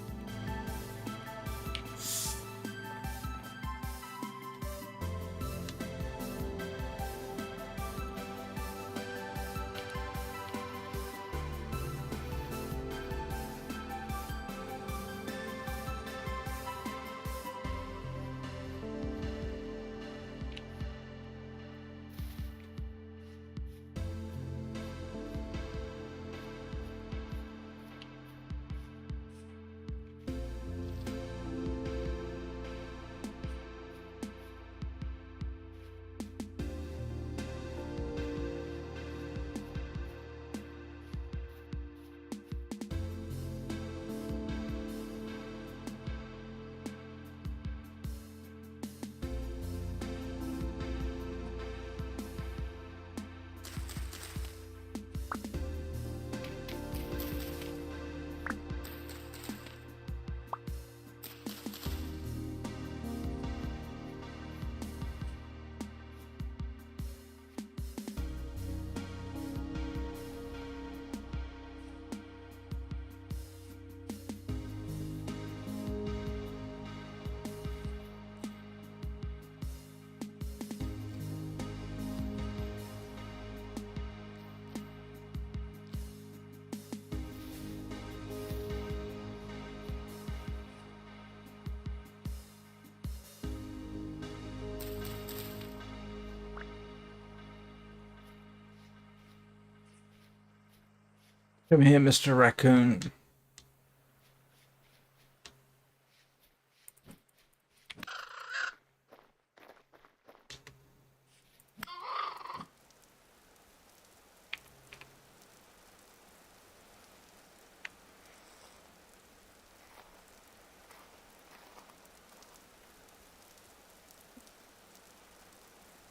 Come here, Mr. Raccoon.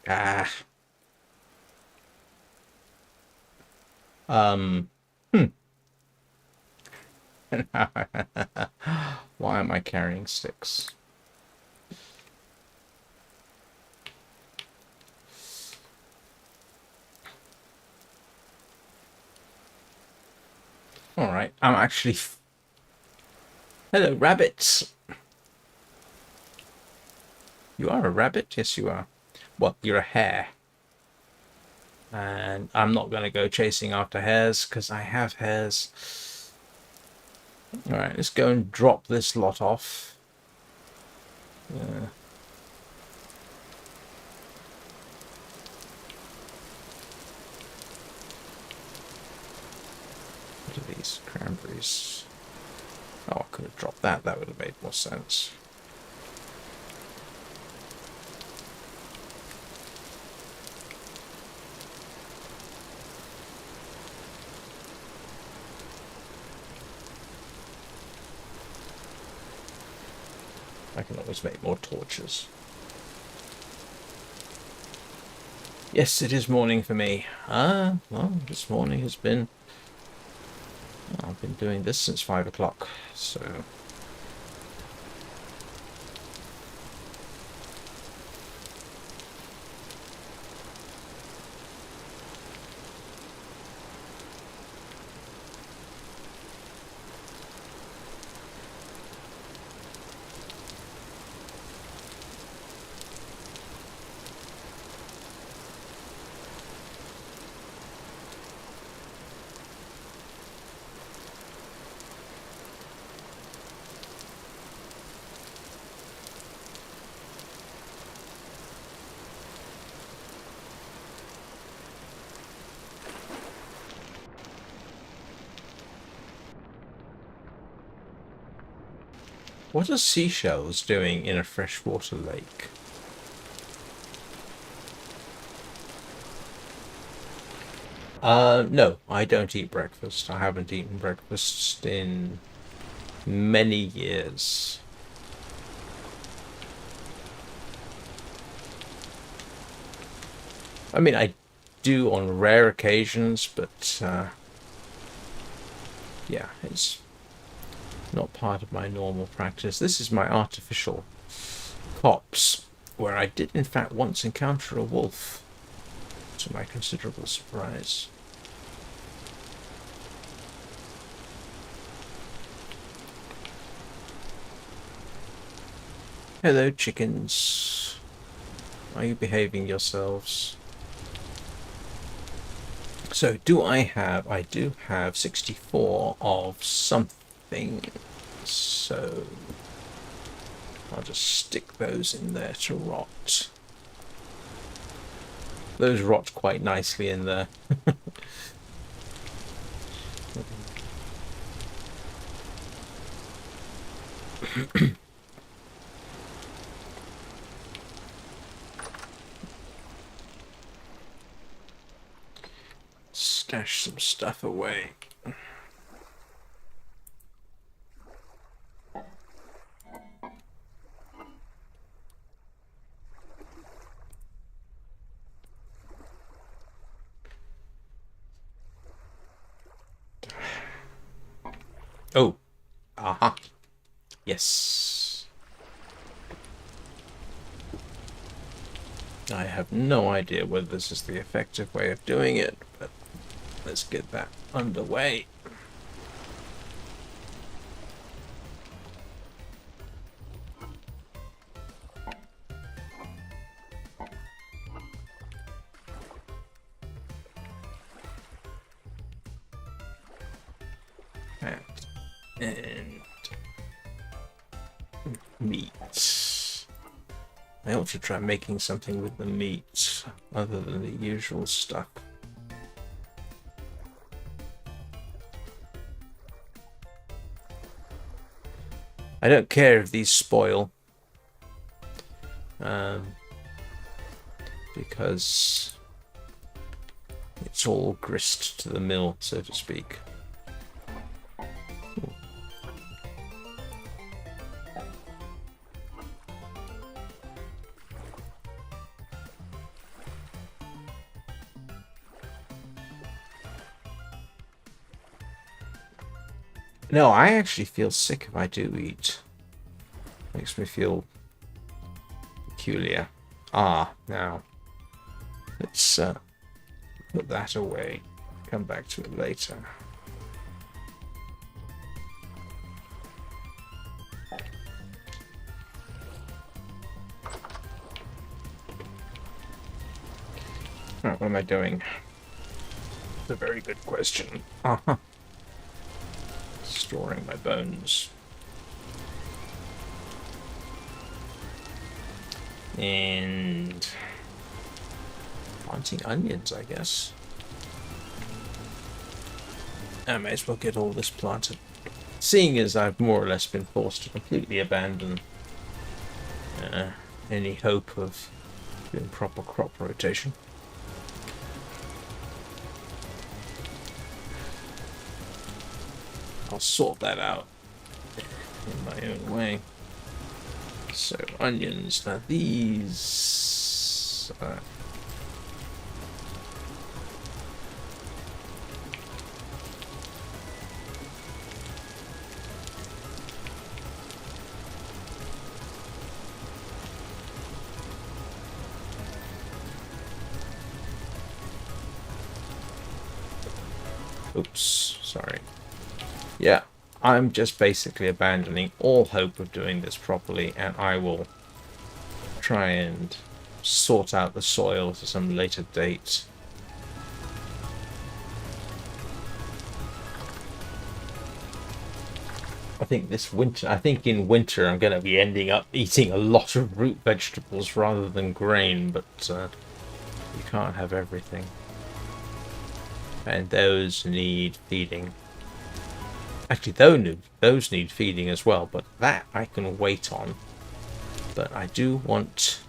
Ah. Hmm. Why am I carrying sticks? Alright, I'm actually... Hello, rabbits! You are a rabbit? Yes, you are. Well, you're a hare. And I'm not going to go chasing after hares, because I have hares. Alright, let's go and drop this lot off. What are these? Cranberries. Oh, I could have dropped that. That would have made more sense. I can always make more torches. Yes, it is morning for me. Ah, well, this morning has been... I've been doing this since 5 o'clock, so... What are seashells doing in a freshwater lake? No, I don't eat breakfast. I haven't eaten breakfast in many years. I mean, I do on rare occasions, but yeah, it's not part of my normal practice. This is my artificial copse, where I did in fact once encounter a wolf, to my considerable surprise. Hello, chickens. Are you behaving yourselves? So, do I have... I do have 64 of something. So, I'll just stick those in there to rot. Those rot quite nicely in there. Stash some stuff away. Oh, aha. Yes. I have no idea whether this is the effective way of doing it, but let's get that underway. And meat. I ought to try making something with the meat other than the usual stuff. I don't care if these spoil, because it's all grist to the mill, so to speak. No, I actually feel sick if I do eat. Makes me feel peculiar. Ah, now let's put that away. Come back to it later. Alright, what am I doing? It's a very good question. Uh-huh. Storing my bones. And planting onions, I guess. I may as well get all this planted. Seeing as I've more or less been forced to completely abandon any hope of doing proper crop rotation. I'll sort that out in my own way. So, onions. Now these... oops, sorry. Yeah, I'm just basically abandoning all hope of doing this properly, and I will try and sort out the soil to some later date. I think in winter I'm going to be ending up eating a lot of root vegetables rather than grain, but you can't have everything. And those need feeding. Actually, those need feeding as well, but that I can wait on. But I do want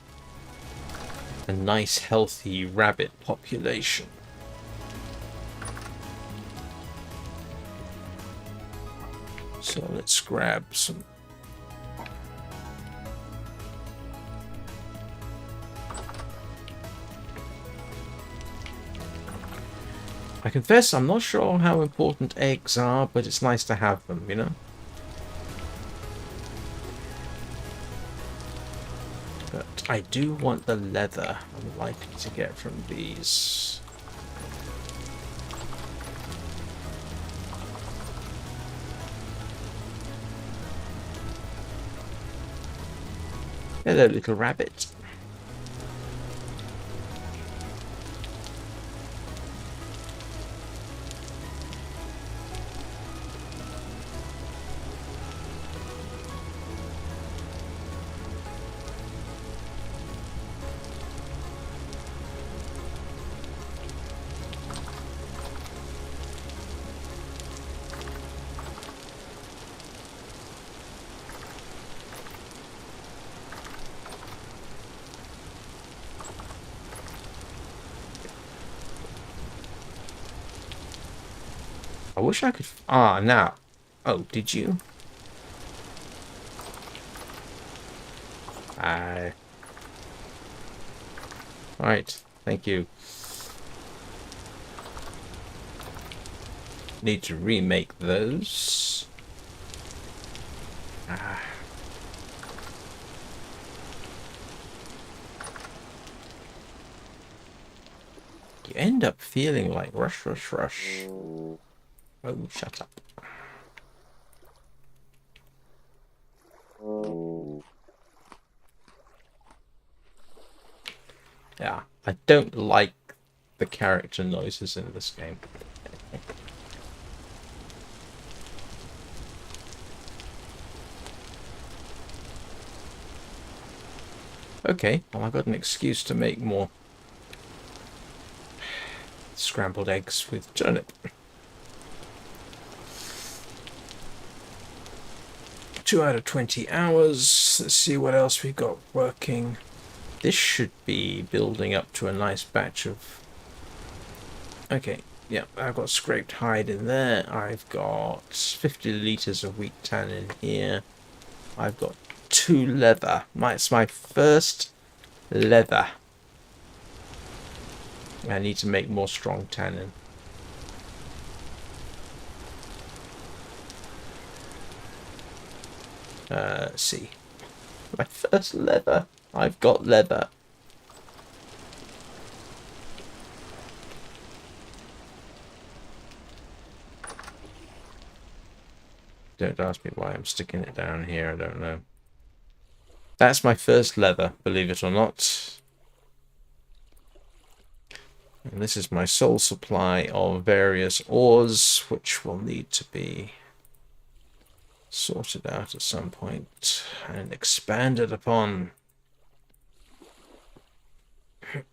a nice, healthy rabbit population. So let's grab some. I confess I'm not sure how important eggs are, but it's nice to have them, you know? But I do want the leather I'm likely to get from these. Hello, little rabbit. I wish I could... Ah, now. Oh, did you? Right, thank you. Need to remake those. Ah. You end up feeling like rush, rush, rush. Oh, shut up. Yeah, I don't like the character noises in this game. Okay, well, I've got an excuse to make more scrambled eggs with turnip. 2 out of 20 hours. Let's see what else we've got working. This should be building up to a nice batch of... Okay, yeah, I've got scraped hide in there. I've got 50 litres of wheat tan in here. I've got 2 leather. It's my first leather. I need to make more strong tannin. Let's see. My first leather. I've got leather. Don't ask me why I'm sticking it down here. I don't know. That's my first leather, believe it or not. And this is my sole supply of various ores, which will need to be sorted out at some point and expanded upon.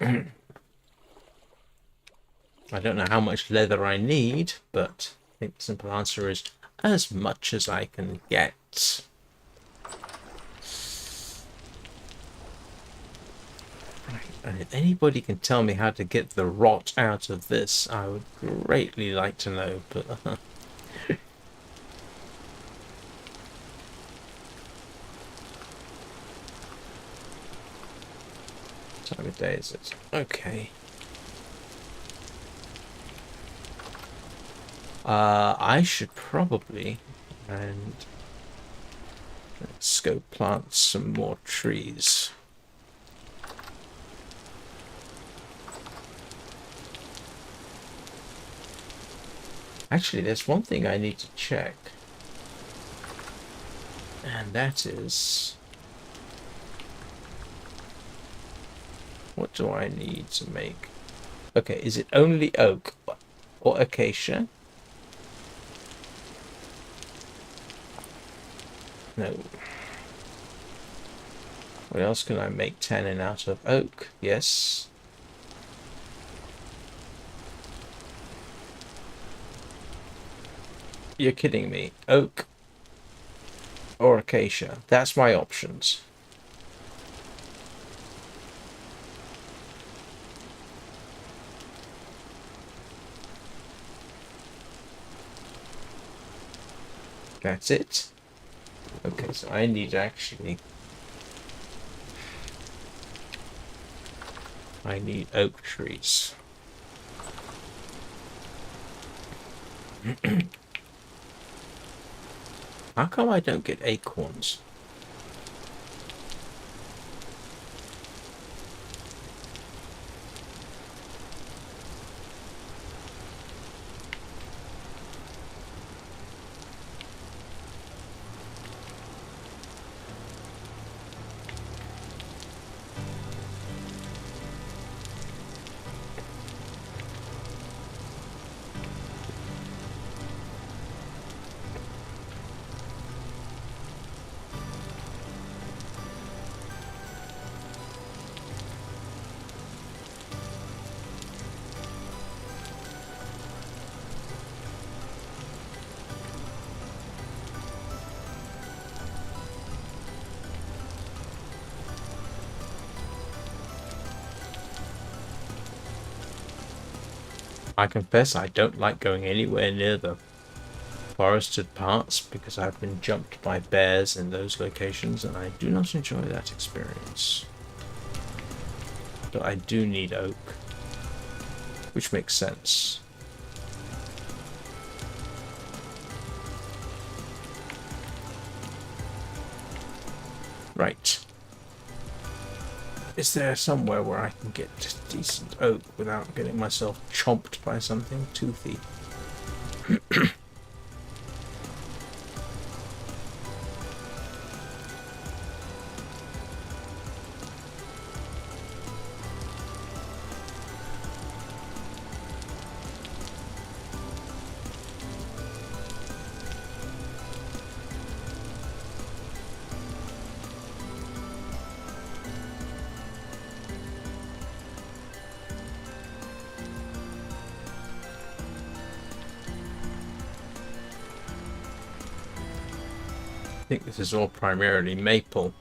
I don't know how much leather I need, but I think the simple answer is as much as I can get. And if anybody can tell me how to get the rot out of this, I would greatly like to know. But time of day is it? Okay. I should probably and let's go plant some more trees. Actually, there's one thing I need to check, and that is, what do I need to make? Okay, is it only oak or acacia? No. What else can I make tannin out of? Oak, yes. You're kidding me. Oak or acacia. That's my options. That's it. Okay, so I need actually... I need oak trees. How come I don't get acorns? I confess I don't like going anywhere near the forested parts because I've been jumped by bears in those locations and I do not enjoy that experience. But I do need oak, which makes sense. Right. Is there somewhere where I can get decent oak without getting myself chomped by something toothy? I think this is all primarily maple.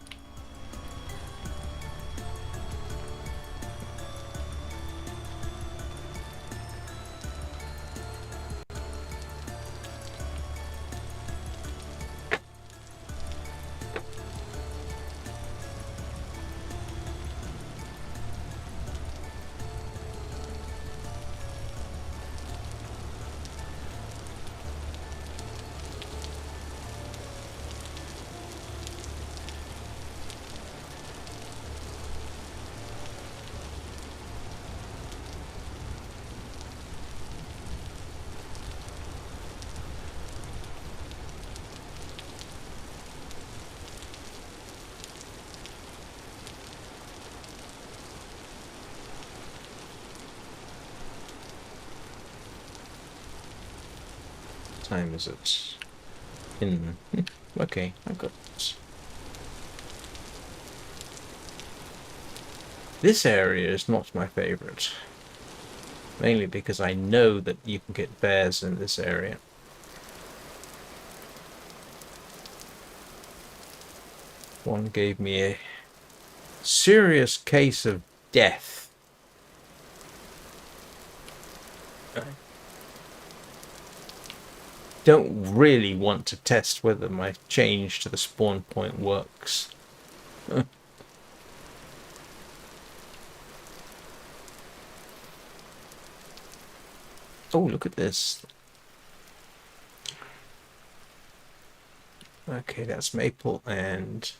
What time is it? Okay, I got it. This area is not my favorite. Mainly because I know that you can get bears in this area. One gave me a serious case of death. I don't really want to test whether my change to the spawn point works. Oh, look at this. Okay, that's maple and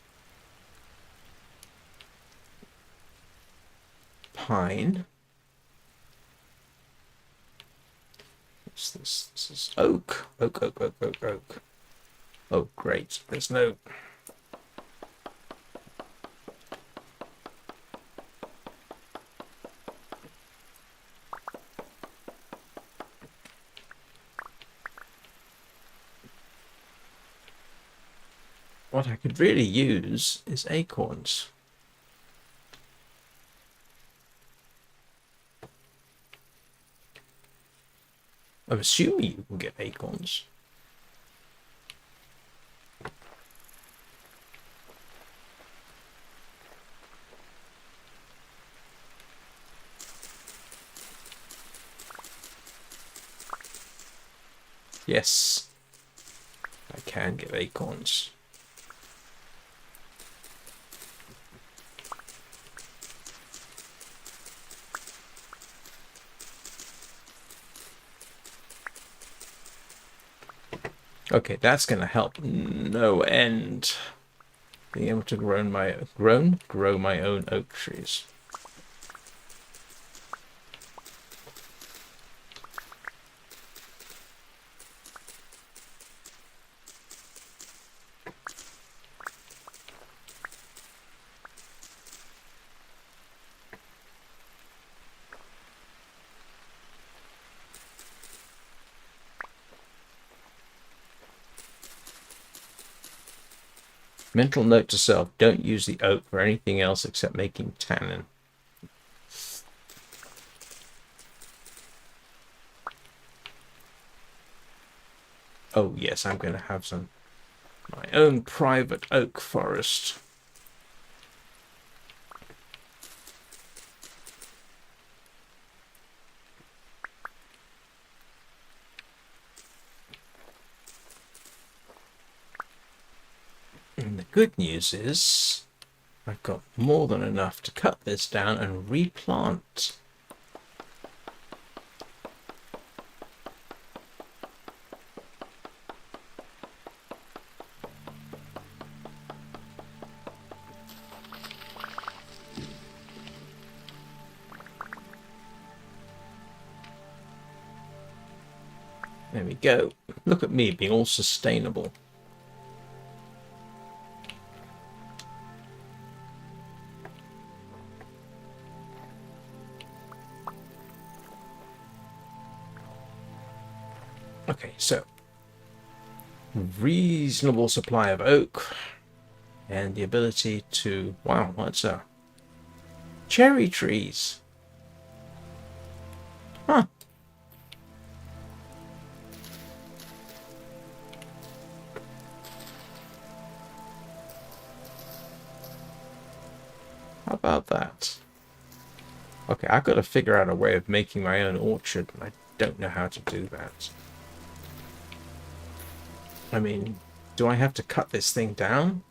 pine. What's this? This is oak. Oak, oak, oak, oak, oak. Oh, great. There's no... What I could really use is acorns. I'm assuming you can get acorns. Yes, I can get acorns. Okay, that's going to help no end. Being able to grow my own oak trees. Mental note to self, don't use the oak for anything else except making tannin. Oh yes, I'm going to have my own private oak forest. And the good news is I've got more than enough to cut this down and replant. There we go. Look at me being all sustainable. Okay, so reasonable supply of oak and the ability to, wow, what's that? Cherry trees. Huh. How about that? Okay, I've got to figure out a way of making my own orchard, and I don't know how to do that. I mean, do I have to cut this thing down?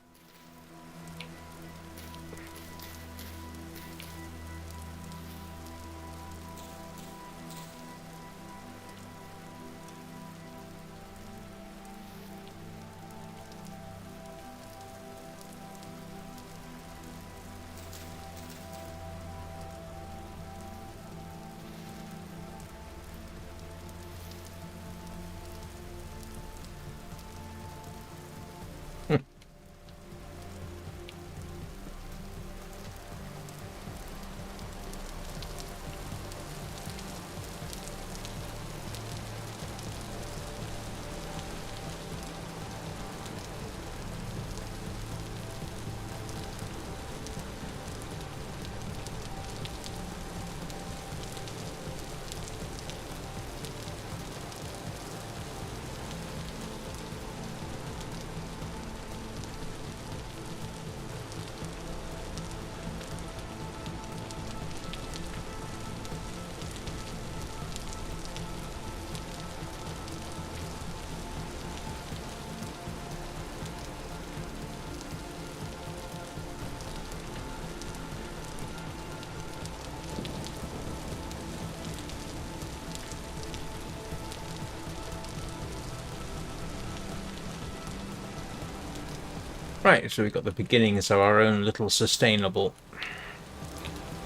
Right, so we've got the beginnings of our own little sustainable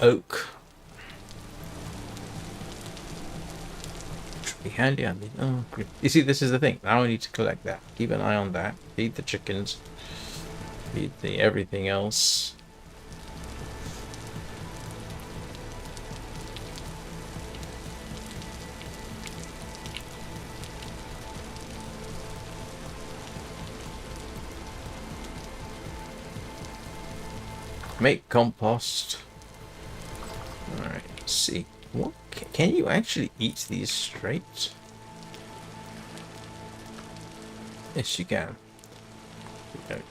oak. Should be handy. I mean, oh, you see, this is the thing. Now I need to collect that. Keep an eye on that. Feed the chickens. Feed the everything else. Make compost. Alright, let's see. What can you actually eat these straight? Yes, you can. You don't.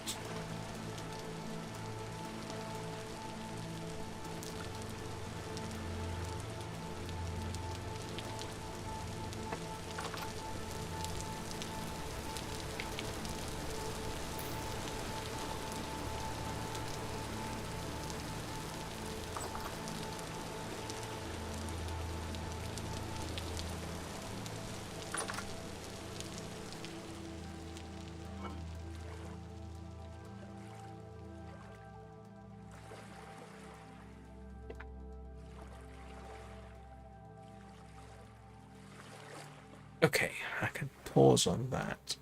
Okay, I can pause on that.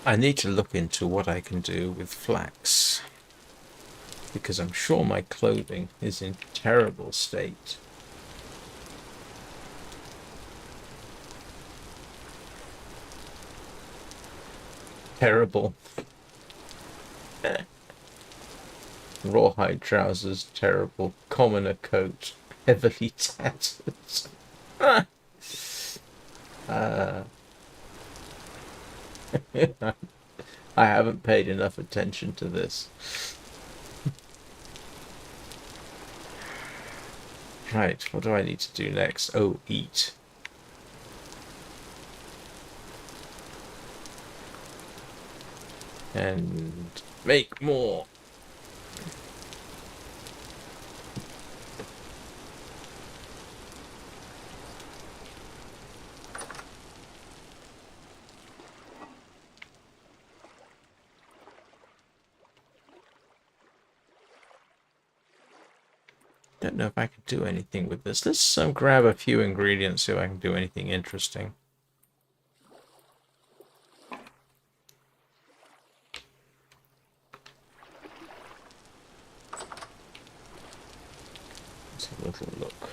I need to look into what I can do with flax, because I'm sure my clothing is in terrible state. Terrible. Rawhide trousers, terrible. Commoner coat, heavily tattered. uh, I haven't paid enough attention to this. Right, what do I need to do next? Oh, eat. And make more. Don't know if I can do anything with this. Let's grab a few ingredients so I can do anything interesting. Let's have a little look.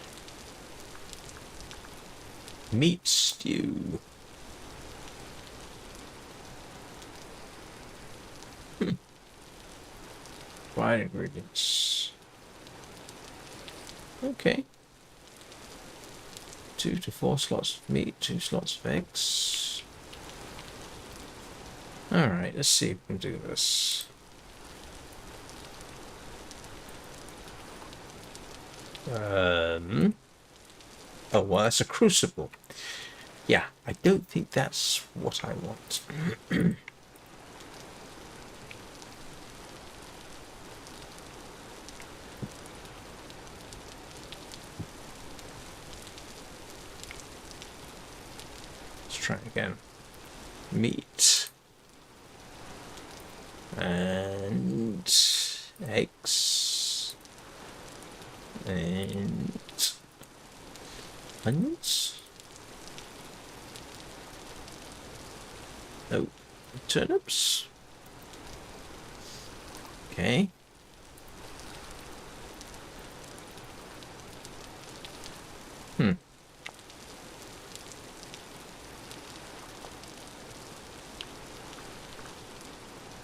Meat stew. Fried ingredients. Okay. 2 to 4 slots of meat, 2 slots of eggs. Alright, let's see if we can do this. Oh, well, that's a crucible. Yeah, I don't think that's what I want. Let's try again. Meat. And eggs. And onions. No, turnips. Okay.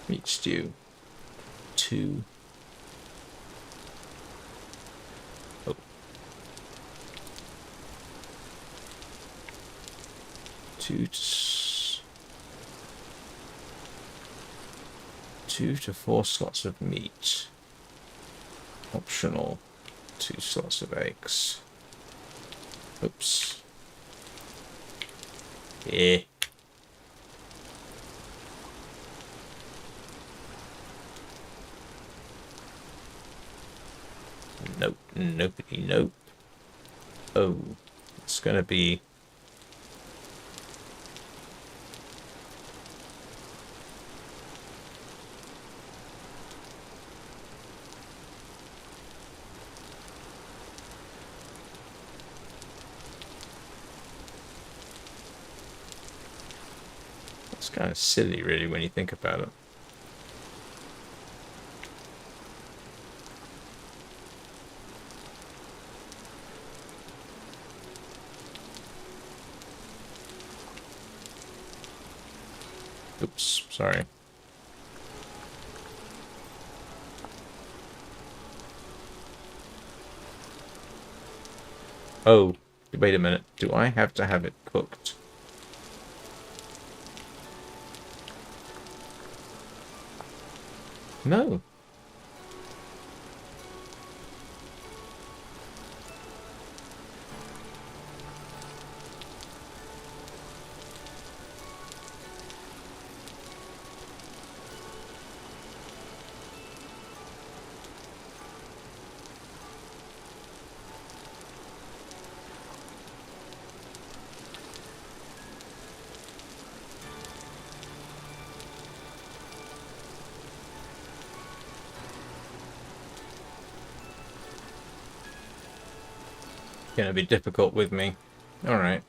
Meat stew. 2. Oh. 2 to 4 slots of meat. Optional. 2 slots of eggs. Oops. Yeah. Nope. Nobody. Nope. Oh. It's gonna be... It's kind of silly, really, when you think about it. Oops, sorry. Oh, wait a minute. Do I have to have it cooked? No. Gonna be difficult with me. Alright.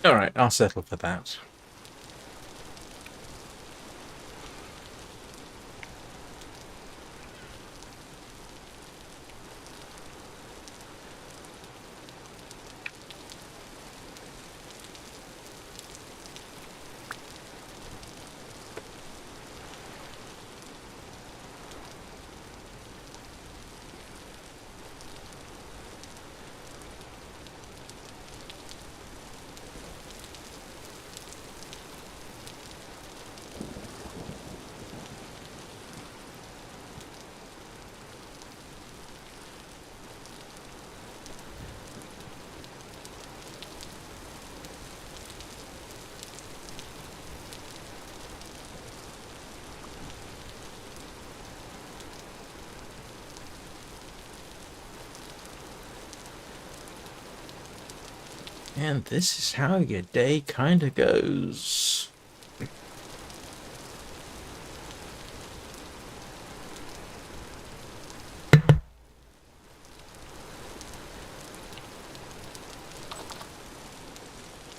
Alright, I'll settle for that. And this is how your day kinda goes.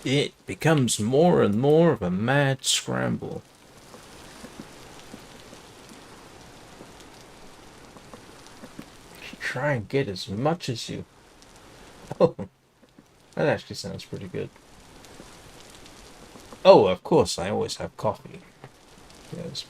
It becomes more and more of a mad scramble. Try and get as much as you... Oh, that actually sounds pretty good. Oh, of course, I always have coffee. Yes.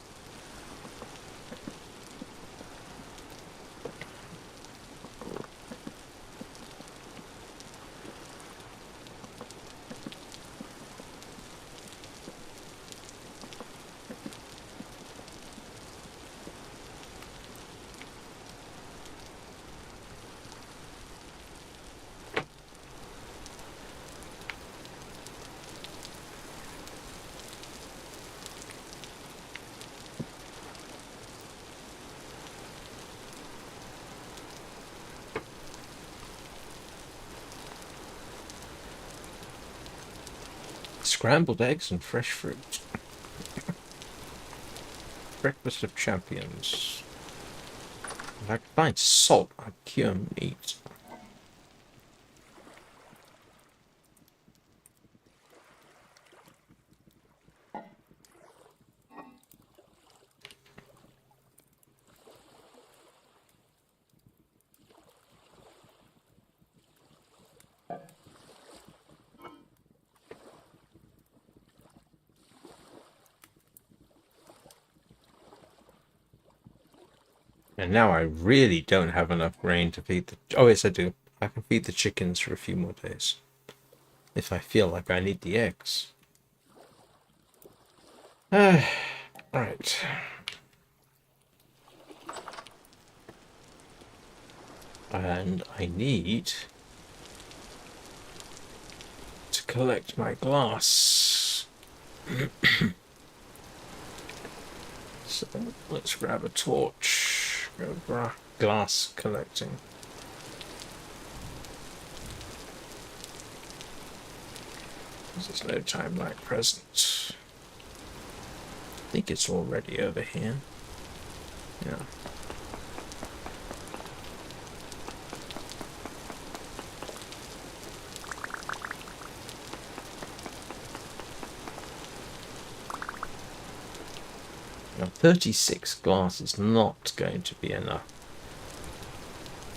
Scrambled eggs and fresh fruit. Breakfast of champions. If I can find salt, I'll cure meat. And now I really don't have enough grain to feed the... Oh, yes, I do. I can feed the chickens for a few more days. If I feel like I need the eggs. Right. And I need to collect my glass. So let's grab a torch. Go glass collecting. There's no time like present. I think it's already over here. Yeah. Now, 36 glass is not going to be enough.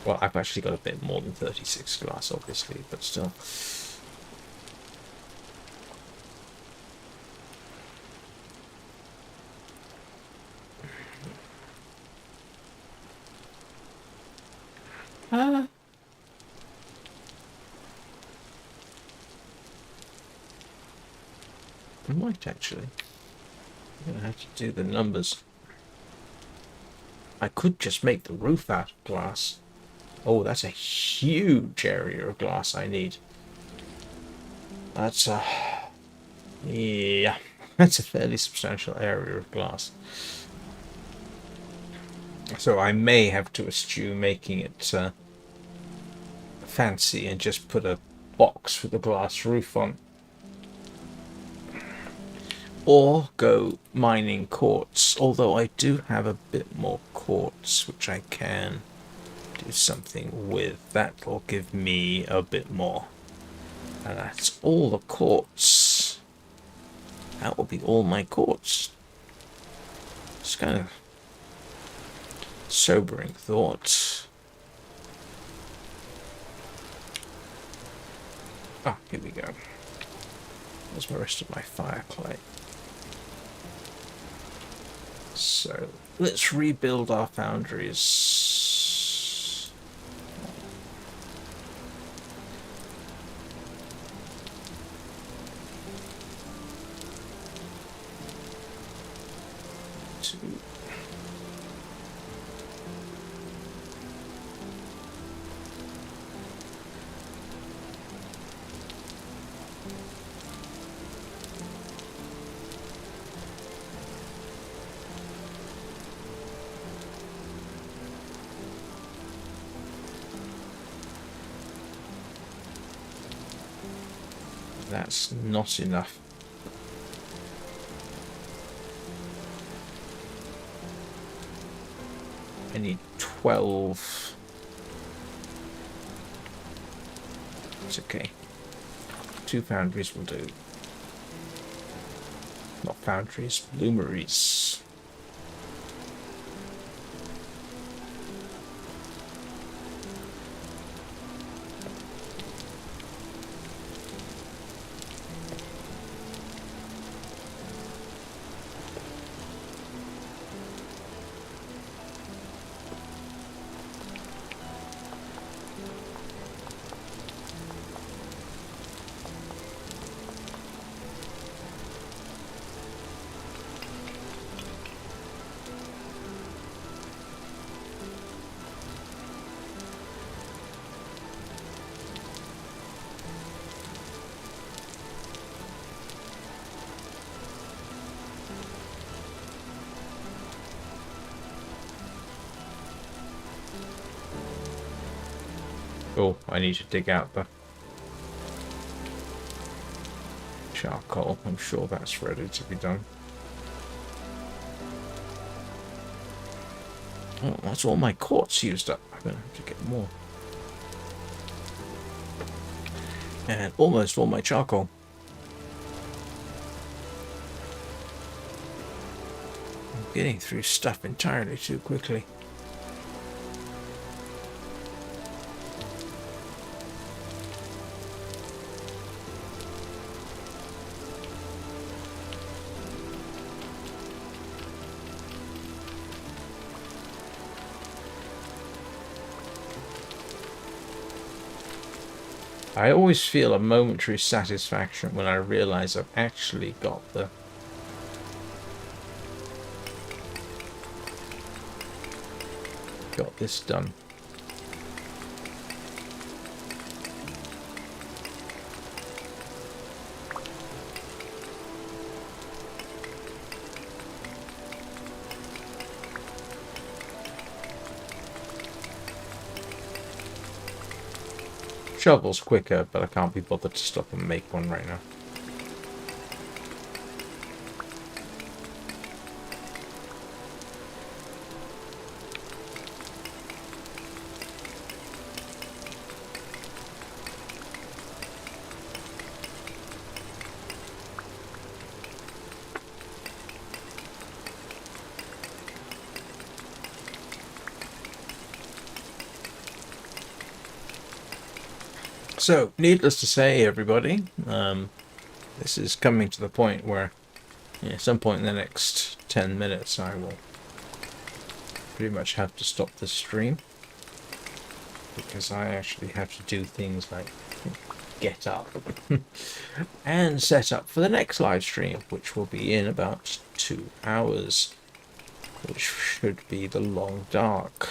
Well, I've actually got a bit more than 36 glass, obviously, but still. I might actually. I'm gonna have to do the numbers. I could just make the roof out of glass. Oh, that's a huge area of glass I need. That's a... Yeah, that's a fairly substantial area of glass. So I may have to eschew making it fancy and just put a box with a glass roof on. Or go mining quartz, although I do have a bit more quartz which I can do something with. That'll give me a bit more. And that's all the quartz. That will be all my quartz. It's kind of sobering thought. Ah, here we go. There's the rest of my fire clay. So let's rebuild our foundries. Two. That's not enough. I need 12. It's okay. 2 foundries will do. Not foundries, bloomeries. Oh, I need to dig out the charcoal. I'm sure that's ready to be done. Oh, that's all my quartz used up. I'm going to have to get more. And almost all my charcoal. I'm getting through stuff entirely too quickly. I always feel a momentary satisfaction when I realize I've actually got this done. Shovel's quicker, but I can't be bothered to stop and make one right now. So, needless to say, everybody, this is coming to the point where, at some point in the next 10 minutes, I will pretty much have to stop the stream, because I actually have to do things like get up and set up for the next live stream, which will be in about 2 hours, which should be the Long Dark.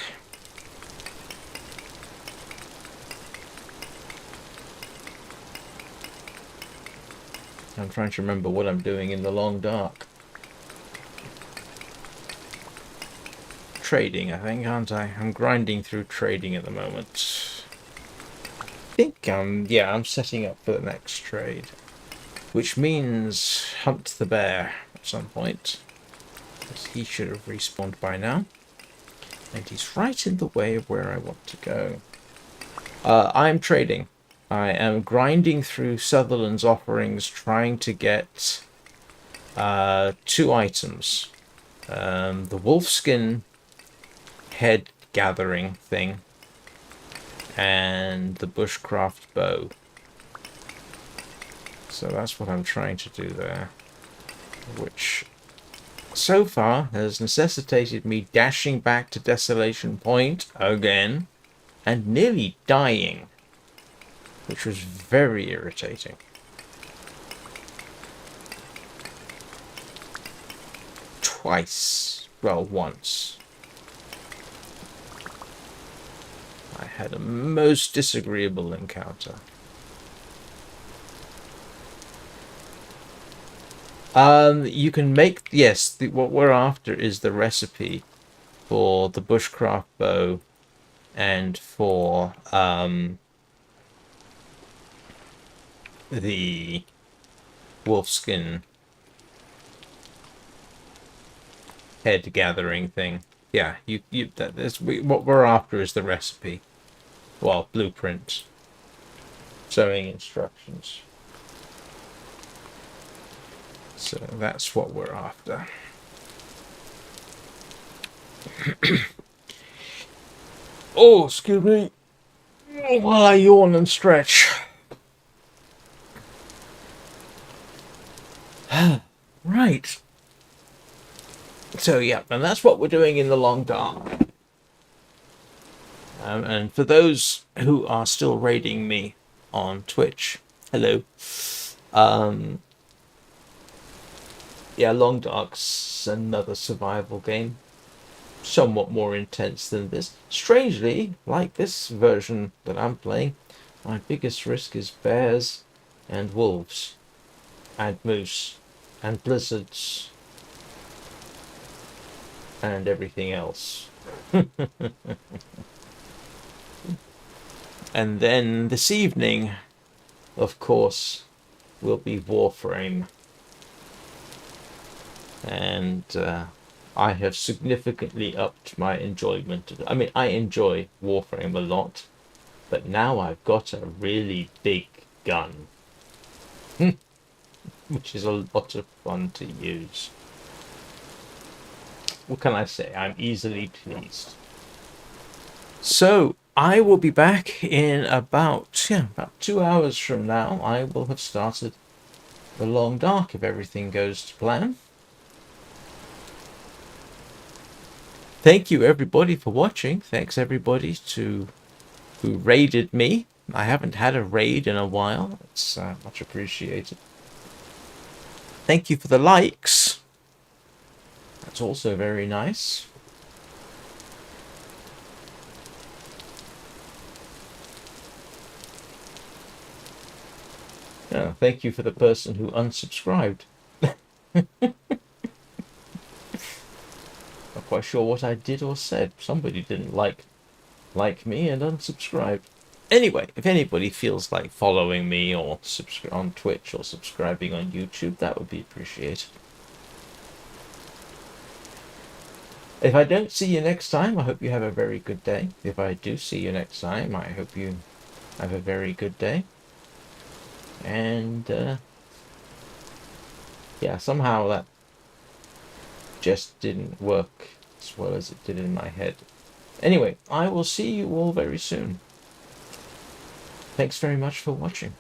I'm trying to remember what I'm doing in the long dark. Trading, I think, aren't I? I'm grinding through trading at the moment. I think I'm setting up for the next trade, which means hunt the bear at some point. He should have respawned by now, and he's right in the way of where I want to go. I'm trading. I am grinding through Sutherland's offerings, trying to get 2 items. The wolfskin head gathering thing and the bushcraft bow. So that's what I'm trying to do there, which so far has necessitated me dashing back to Desolation Point again and nearly dying, which was very irritating. Twice. Well, once. I had a most disagreeable encounter. You can make, yes, what we're after is the recipe for the bushcraft bow and for the wolfskin head gathering thing. Yeah, what we're after is the recipe. Well, blueprint. Sewing instructions. So that's what we're after. Oh, excuse me. While I yawn and stretch. Right. So, yeah, and that's what we're doing in the long dark. And for those who are still raiding me on Twitch, hello. Yeah, Long Dark's another survival game. Somewhat more intense than this. Strangely, like this version that I'm playing, my biggest risk is bears and wolves and moose and blizzards and everything else. And then this evening, of course, will be Warframe. And I have significantly upped my enjoyment. I mean, I enjoy Warframe a lot, but now I've got a really big gun, which is a lot of fun to use. What can I say? I'm easily pleased. So I will be back in about 2 hours from now. I will have started the Long Dark if everything goes to plan. Thank you everybody for watching. Thanks everybody who raided me. I haven't had a raid in a while. It's much appreciated. Thank you for the likes. That's also very nice. Yeah, thank you for the person who unsubscribed. Not quite sure what I did or said. Somebody didn't like me and unsubscribed. Anyway, if anybody feels like following me or on Twitch or subscribing on YouTube, that would be appreciated. If I don't see you next time, I hope you have a very good day. If I do see you next time, I hope you have a very good day. And yeah, somehow that just didn't work as well as it did in my head. Anyway, I will see you all very soon. Thanks very much for watching.